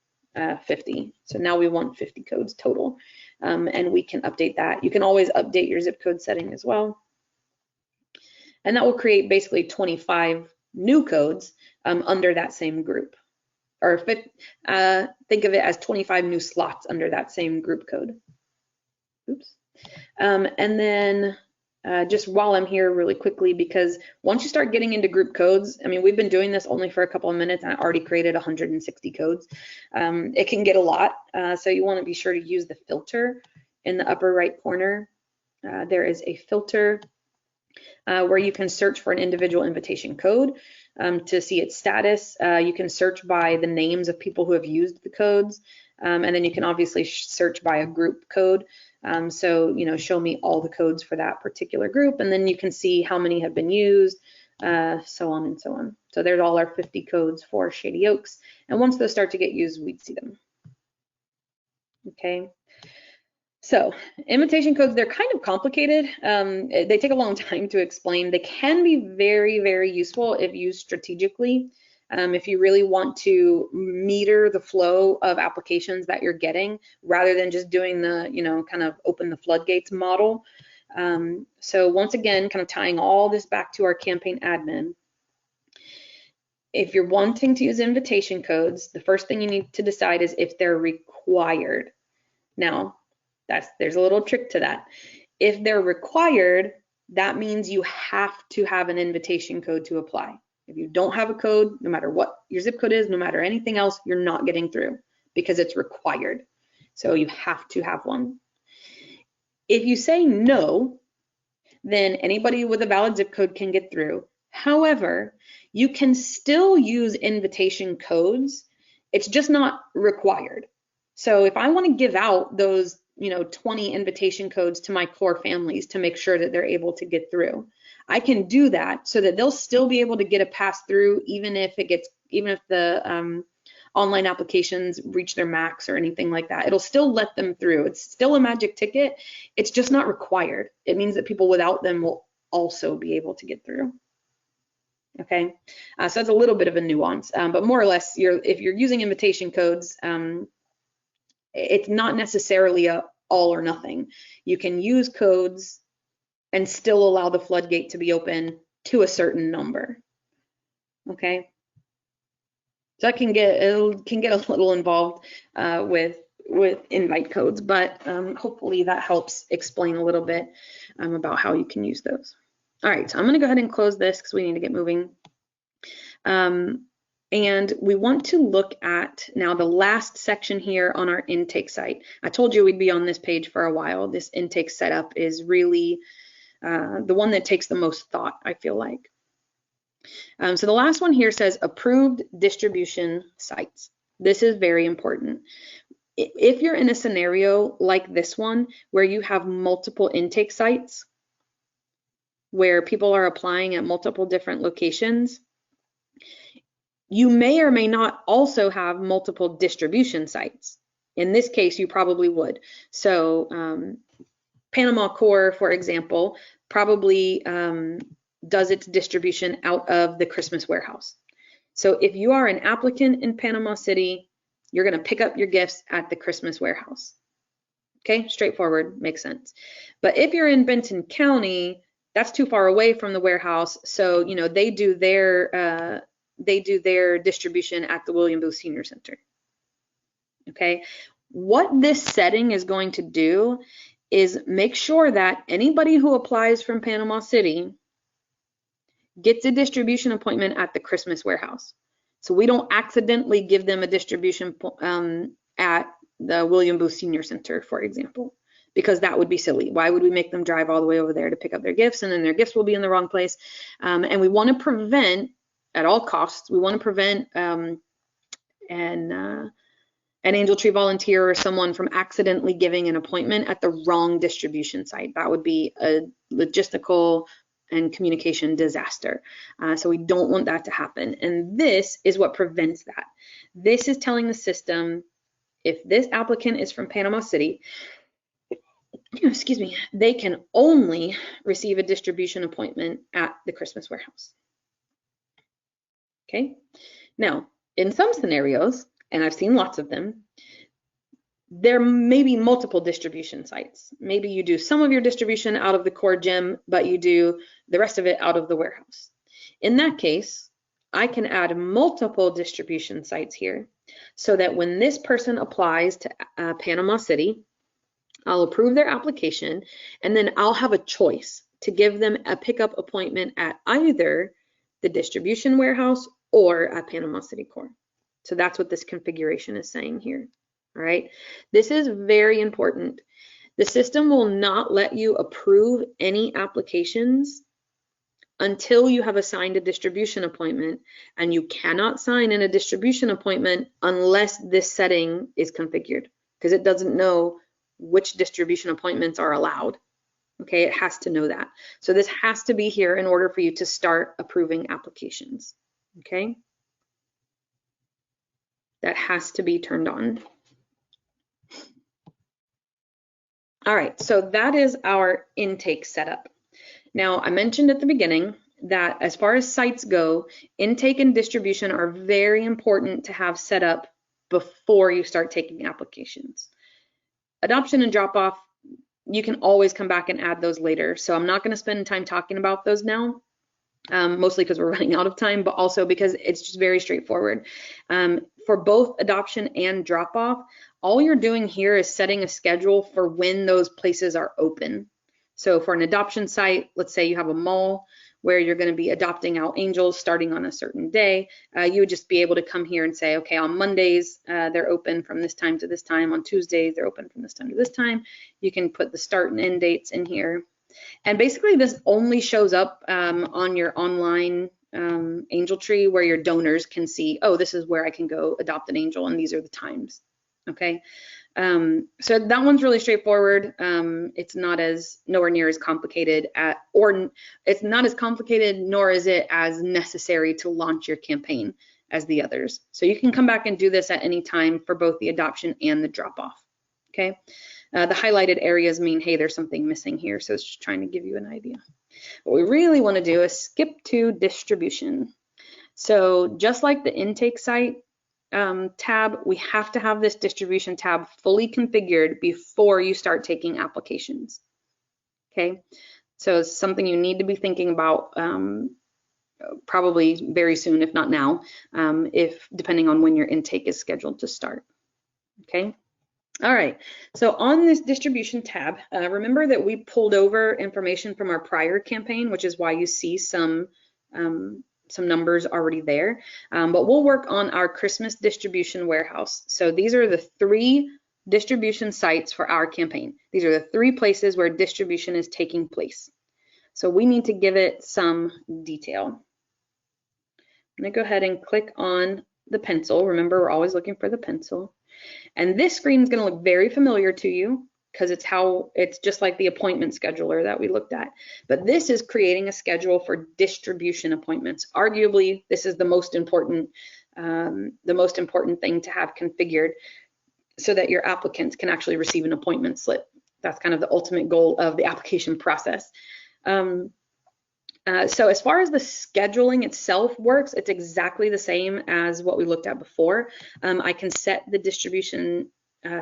50. So now we want 50 codes total, and we can update that. You can always update your zip code setting as well. And that will create basically 25 new codes under that same group. Or think of it as 25 new slots under that same group code. Oops. And then just while I'm here really quickly, because once you start getting into group codes, I mean, we've been doing this only for a couple of minutes and I already created 160 codes. It can get a lot. So you want to be sure to use the filter in the upper right corner. There is a filter where you can search for an individual invitation code to see its status. You can search by the names of people who have used the codes, and then you can obviously search by a group code. So, you know, show me all the codes for that particular group, and then you can see how many have been used, so on and so on. So there's all our 50 codes for Shady Oaks, and once those start to get used, we'd see them. Okay. So invitation codes, they're kind of complicated. They take a long time to explain. They can be very, very useful if used strategically. If you really want to meter the flow of applications that you're getting, rather than just doing the, you know, kind of open the floodgates model. So once again, kind of tying all this back to our campaign admin. If you're wanting to use invitation codes, the first thing you need to decide is if they're required. Now, there's a little trick to that. If they're required, that means you have to have an invitation code to apply. If you don't have a code, no matter what your zip code is, no matter anything else, you're not getting through because it's required. So you have to have one. If you say no, then anybody with a valid zip code can get through. However, you can still use invitation codes. It's just not required. So if I want to give out those, you know, 20 invitation codes to my core families to make sure that they're able to get through, I can do that so that they'll still be able to get a pass through, even if the online applications reach their max or anything like that. It'll still let them through. It's still a magic ticket. It's just not required. It means that people without them will also be able to get through. Okay, so that's a little bit of a nuance, but more or less, if you're using invitation codes, it's not necessarily a all or nothing. You can use codes and still allow the floodgate to be open to a certain number. Okay, so that can get a little involved with invite codes, but hopefully that helps explain a little bit about how you can use those. All right, so I'm going to go ahead and close this because we need to get moving. And we want to look at now the last section here on our intake site. I told you we'd be on this page for a while. This intake setup is really the one that takes the most thought, I feel like. So the last one here says approved distribution sites. This is very important. If you're in a scenario like this one where you have multiple intake sites, where people are applying at multiple different locations, you may or may not also have multiple distribution sites. In this case, you probably would. So Panama Core, for example, probably does its distribution out of the Christmas warehouse. So if you are an applicant in Panama City, you're going to pick up your gifts at the Christmas warehouse. Okay, straightforward, makes sense. But if you're in Benton County, that's too far away from the warehouse, so you know they do their distribution at the William Booth Senior Center. Okay, what this setting is going to do is make sure that anybody who applies from Panama City gets a distribution appointment at the Christmas warehouse. So we don't accidentally give them a distribution at the William Booth Senior Center, for example, because that would be silly. Why would we make them drive all the way over there to pick up their gifts, and then their gifts will be in the wrong place? And we want to prevent, at all costs, we want to prevent an Angel Tree volunteer or someone from accidentally giving an appointment at the wrong distribution site. That would be a logistical and communication disaster. So we don't want that to happen. And this is what prevents that. This is telling the system, if this applicant is from Panama City, excuse me, they can only receive a distribution appointment at the Christmas warehouse. Okay, now in some scenarios, and I've seen lots of them, there may be multiple distribution sites. Maybe you do some of your distribution out of the core gym, but you do the rest of it out of the warehouse. In that case, I can add multiple distribution sites here so that when this person applies to Panama City, I'll approve their application, and then I'll have a choice to give them a pickup appointment at either the distribution warehouse or at Panama City Core. So that's what this configuration is saying here. All right, this is very important. The system will not let you approve any applications until you have assigned a distribution appointment, and you cannot sign in a distribution appointment unless this setting is configured, because it doesn't know which distribution appointments are allowed. Okay, it has to know that. So this has to be here in order for you to start approving applications. Okay, that has to be turned on. All right, so that is our intake setup. Now, I mentioned at the beginning that as far as sites go, intake and distribution are very important to have set up before you start taking applications. Adoption and drop-off, you can always come back and add those later. So I'm not going to spend time talking about those now, mostly because we're running out of time, but also because it's just very straightforward. For both adoption and drop-off, all you're doing here is setting a schedule for when those places are open. So for an adoption site, let's say you have a mall where you're going to be adopting out angels starting on a certain day, you would just be able to come here and say, okay, on Mondays, they're open from this time to this time. On Tuesdays, they're open from this time to this time. You can put the start and end dates in here. And basically, this only shows up on your online angel tree where your donors can see, oh, this is where I can go adopt an angel, and these are the times. Okay. So that one's really straightforward. It's not nowhere near as complicated or it's not as complicated, nor is it as necessary to launch your campaign as the others. So you can come back and do this at any time for both the adoption and the drop off. Okay. The highlighted areas mean, hey, there's something missing here. So it's just trying to give you an idea. What we really want to do is skip to distribution. So just like the intake site, tab, we have to have this distribution tab fully configured before you start taking applications. Okay, so it's something you need to be thinking about probably very soon, if not now, depending on when your intake is scheduled to start. Okay. All right, so on this distribution tab, remember that we pulled over information from our prior campaign, which is why you see some numbers already there, but we'll work on our Christmas distribution warehouse. So these are the 3 distribution sites for our campaign. These are the 3 places where distribution is taking place. So we need to give it some detail. I'm going to go ahead and click on the pencil. Remember, we're always looking for the pencil. And this screen is going to look very familiar to you because it's just like the appointment scheduler that we looked at. But this is creating a schedule for distribution appointments. Arguably, this is the most important thing to have configured so that your applicants can actually receive an appointment slip. That's kind of the ultimate goal of the application process. So as far as the scheduling itself works, it's exactly the same as what we looked at before. I can set the distribution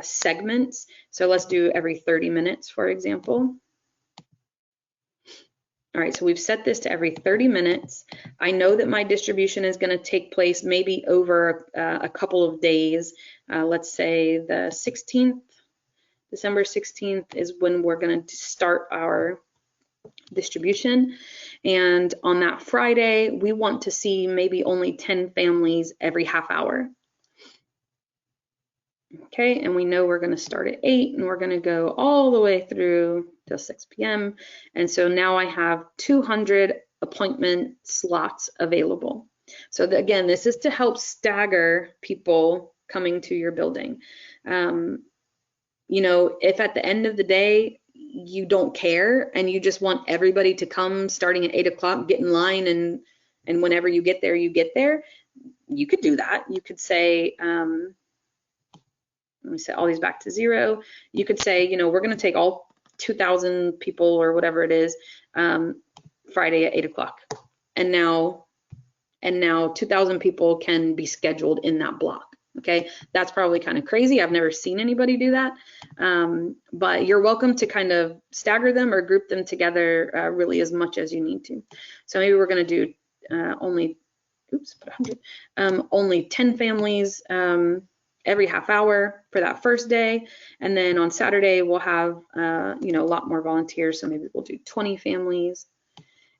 segments. So let's do every 30 minutes, for example. All right, so we've set this to every 30 minutes. I know that my distribution is going to take place maybe over a couple of days. Let's say the 16th, December 16th is when we're going to start our distribution. And on that Friday, we want to see maybe only 10 families every half hour. Okay, and we know we're going to start at 8 and we're going to go all the way through till 6 p.m. And so now I have 200 appointment slots available. So again, this is to help stagger people coming to your building. You know, if at the end of the day, you don't care and you just want everybody to come starting at 8 o'clock, get in line, and whenever you get there, you could do that. You could say, let me set all these back to 0. You could say, you know, we're going to take all 2,000 people or whatever it is, Friday at 8 o'clock. And now 2,000 people can be scheduled in that block. Okay, that's probably kind of crazy. I've never seen anybody do that, but you're welcome to kind of stagger them or group them together really as much as you need to. So maybe we're going to do only 10 families every half hour for that first day, and then on Saturday we'll have a lot more volunteers, so maybe we'll do 20 families.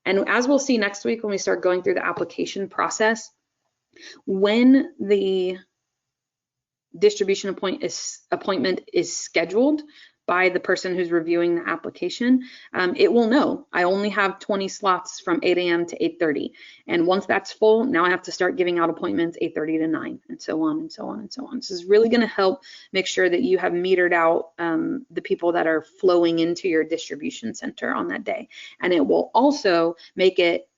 And as we'll see next week when we start going through the application process, when the distribution appointment is scheduled by the person who's reviewing the application, it will know I only have 20 slots from 8 a.m. to 8:30, and once that's full, now I have to start giving out appointments 8:30 to 9, and so on and so on and so on. This is really going to help make sure that you have metered out the people that are flowing into your distribution center on that day, and it will also make it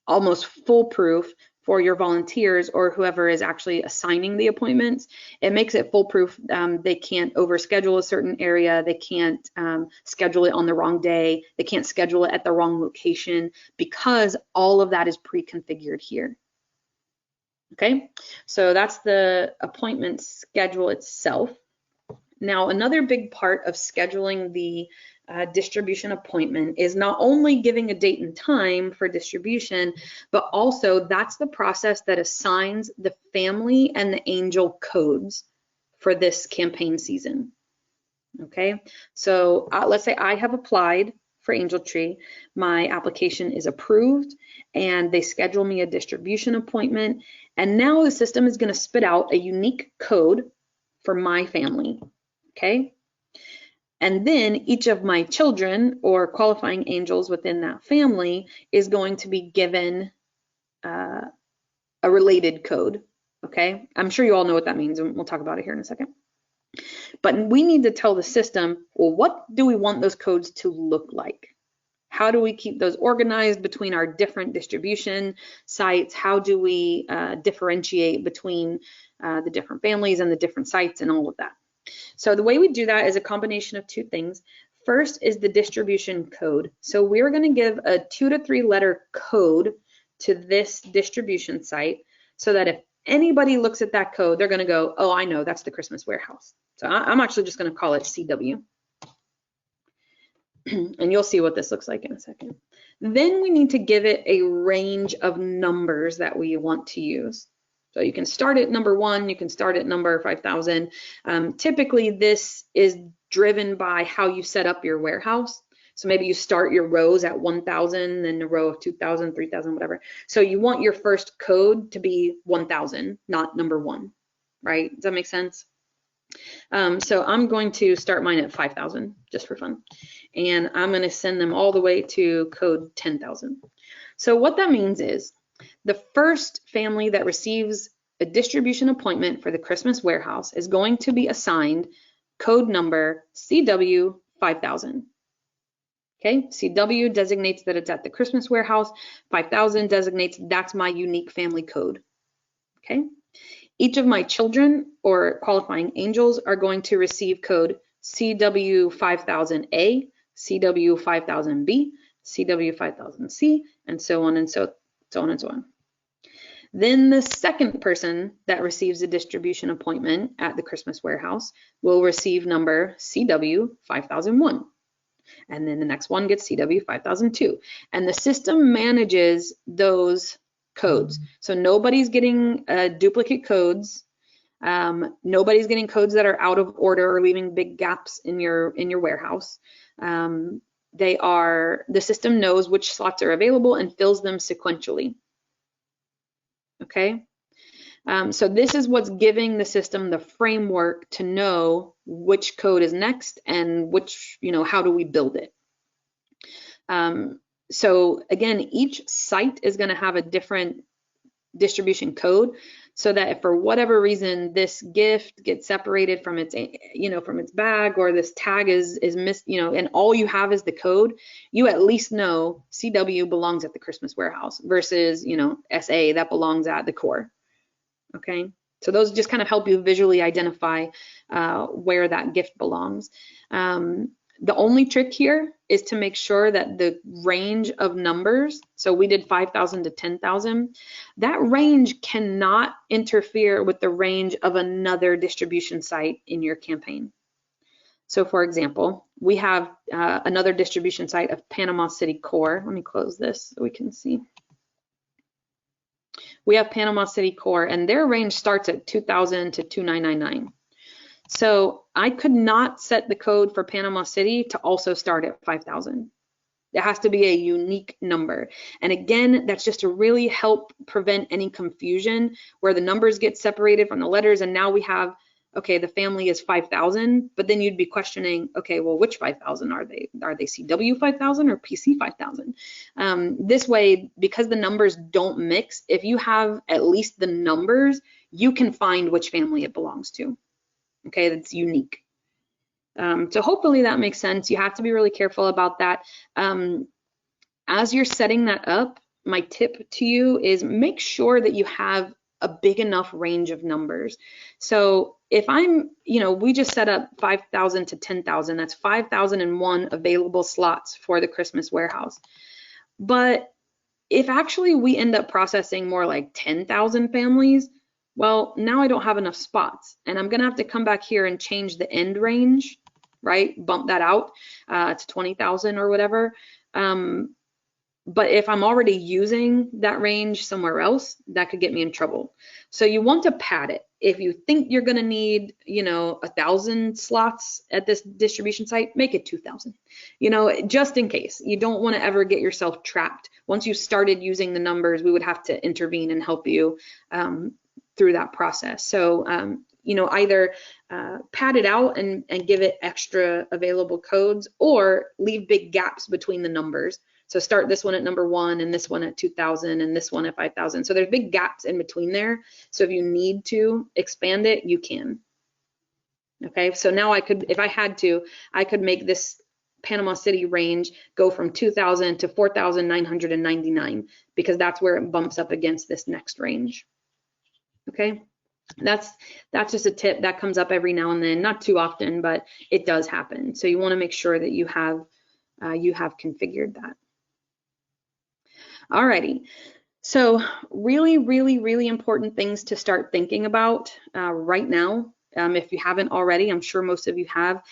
almost foolproof for your volunteers or whoever is actually assigning the appointments. It makes it foolproof. They can't overschedule a certain area. They can't schedule it on the wrong day. They can't schedule it at the wrong location because all of that is pre-configured here. Okay, so that's the appointment schedule itself. Now, another big part of scheduling the distribution appointment is not only giving a date and time for distribution, but also that's the process that assigns the family and the angel codes for this campaign season. Okay, so let's say I have applied for Angel Tree, my application is approved, and they schedule me a distribution appointment, and now the system is going to spit out a unique code for my family. Okay, and then each of my children or qualifying angels within that family is going to be given a related code. Okay, I'm sure you all know what that means, and we'll talk about it here in a second. But we need to tell the system, well, what do we want those codes to look like? How do we keep those organized between our different distribution sites? How do we differentiate between the different families and the different sites and all of that? So the way we do that is a combination of two things. First is the distribution code. So we're going to give a 2 to 3 letter code to this distribution site so that if anybody looks at that code, they're going to go, oh, I know, that's the Christmas warehouse. So I'm actually just going to call it CW. And you'll see what this looks like in a second. Then we need to give it a range of numbers that we want to use. So you can start at number 1, you can start at number 5,000. Typically, this is driven by how you set up your warehouse. So maybe you start your rows at 1,000, then a row of 2,000, 3,000, whatever. So you want your first code to be 1,000, not number 1, right? Does that make sense? So I'm going to start mine at 5,000 just for fun. And I'm going to send them all the way to code 10,000. So what that means is the first family that receives a distribution appointment for the Christmas warehouse is going to be assigned code number CW 5000. Okay, CW designates that it's at the Christmas warehouse. 5000 designates that's my unique family code. Okay, each of my children or qualifying angels are going to receive code CW 5000A, CW 5000B, CW 5000C, and so on and so on and so on. Then the second person that receives a distribution appointment at the Christmas warehouse will receive number CW 5001. And then the next one gets CW 5002. And the system manages those codes. So nobody's getting duplicate codes. Nobody's getting codes that are out of order or leaving big gaps in your warehouse. The system knows which slots are available and fills them sequentially. Okay, so this is what's giving the system the framework to know which code is next and which, how do we build it. So again, each site is going to have a different distribution code, so that if for whatever reason this gift gets separated from its, from its bag, or this tag is missed, and all you have is the code, you at least know CW belongs at the Christmas warehouse versus, SA that belongs at the core. Okay, so those just kind of help you visually identify where that gift belongs. The only trick here is to make sure that the range of numbers, so we did 5,000 to 10,000, that range cannot interfere with the range of another distribution site in your campaign. So for example, we have another distribution site of Panama City Core. Let me close this so we can see. We have Panama City Core, and their range starts at 2,000 to 2,999. So I could not set the code for Panama City to also start at 5,000. It has to be a unique number. And again, that's just to really help prevent any confusion where the numbers get separated from the letters, and now we have, okay, the family is 5,000, but then you'd be questioning, okay, well, which 5,000 are they? Are they CW 5,000 or PC 5,000? This way, because the numbers don't mix, if you have at least the numbers, you can find which family it belongs to. Okay, that's unique. So hopefully that makes sense. You have to be really careful about that. As you're setting that up, my tip to you is make sure that you have a big enough range of numbers. So if I'm, we just set up 5,000 to 10,000, that's 5,001 available slots for the Christmas warehouse. But if actually we end up processing more like 10,000 families, well, now I don't have enough spots, and I'm gonna have to come back here and change the end range, right? Bump that out to 20,000 or whatever. But if I'm already using that range somewhere else, that could get me in trouble. So you want to pad it. If you think you're gonna need, 1,000 slots at this distribution site, make it 2,000, just in case. You don't want to ever get yourself trapped. Once you started using the numbers, we would have to intervene and help you through that process. So, either pad it out and give it extra available codes, or leave big gaps between the numbers. So start this one at number 1 and this one at 2,000 and this one at 5,000. So there's big gaps in between there. So if you need to expand it, you can. Okay, so now I could, if I had to, I could make this Panama City range go from 2,000 to 4,999, because that's where it bumps up against this next range. Okay, that's just a tip that comes up every now and then, not too often, but it does happen. So you want to make sure that you have configured that. Alrighty, so really, really, really important things to start thinking about right now, if you haven't already, I'm sure most of you have,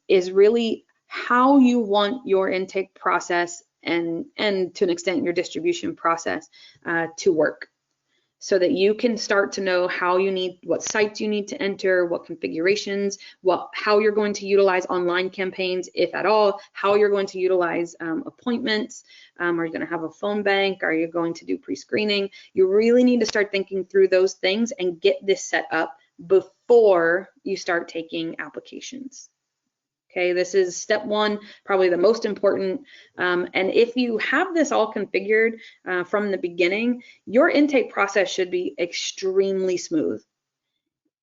is really how you want your intake process and to an extent your distribution process to work, so that you can start to know what sites you need to enter, what configurations, how you're going to utilize online campaigns, if at all, how you're going to utilize appointments. Are you going to have a phone bank? Are you going to do pre-screening? You really need to start thinking through those things and get this set up before you start taking applications. Okay, this is step 1, probably the most important. And if you have this all configured from the beginning, your intake process should be extremely smooth.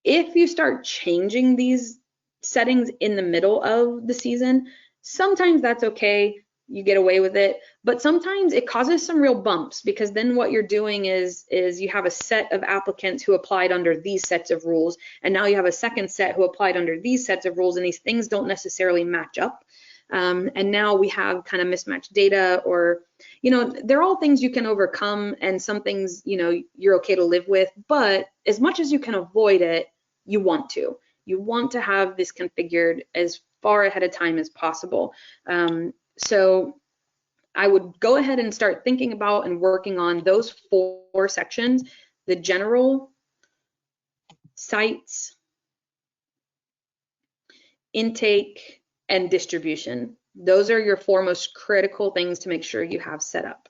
If you start changing these settings in the middle of the season, sometimes that's okay. You get away with it, but sometimes it causes some real bumps, because then what you're doing is you have a set of applicants who applied under these sets of rules, and now you have a second set who applied under these sets of rules, and these things don't necessarily match up. And now we have kind of mismatched data, or, they're all things you can overcome, and some things, you're okay to live with, but as much as you can avoid it, you want to. You want to have this configured as far ahead of time as possible. So I would go ahead and start thinking about and working on those 4 sections: the general, sites, intake, and distribution. Those are your 4 most critical things to make sure you have set up.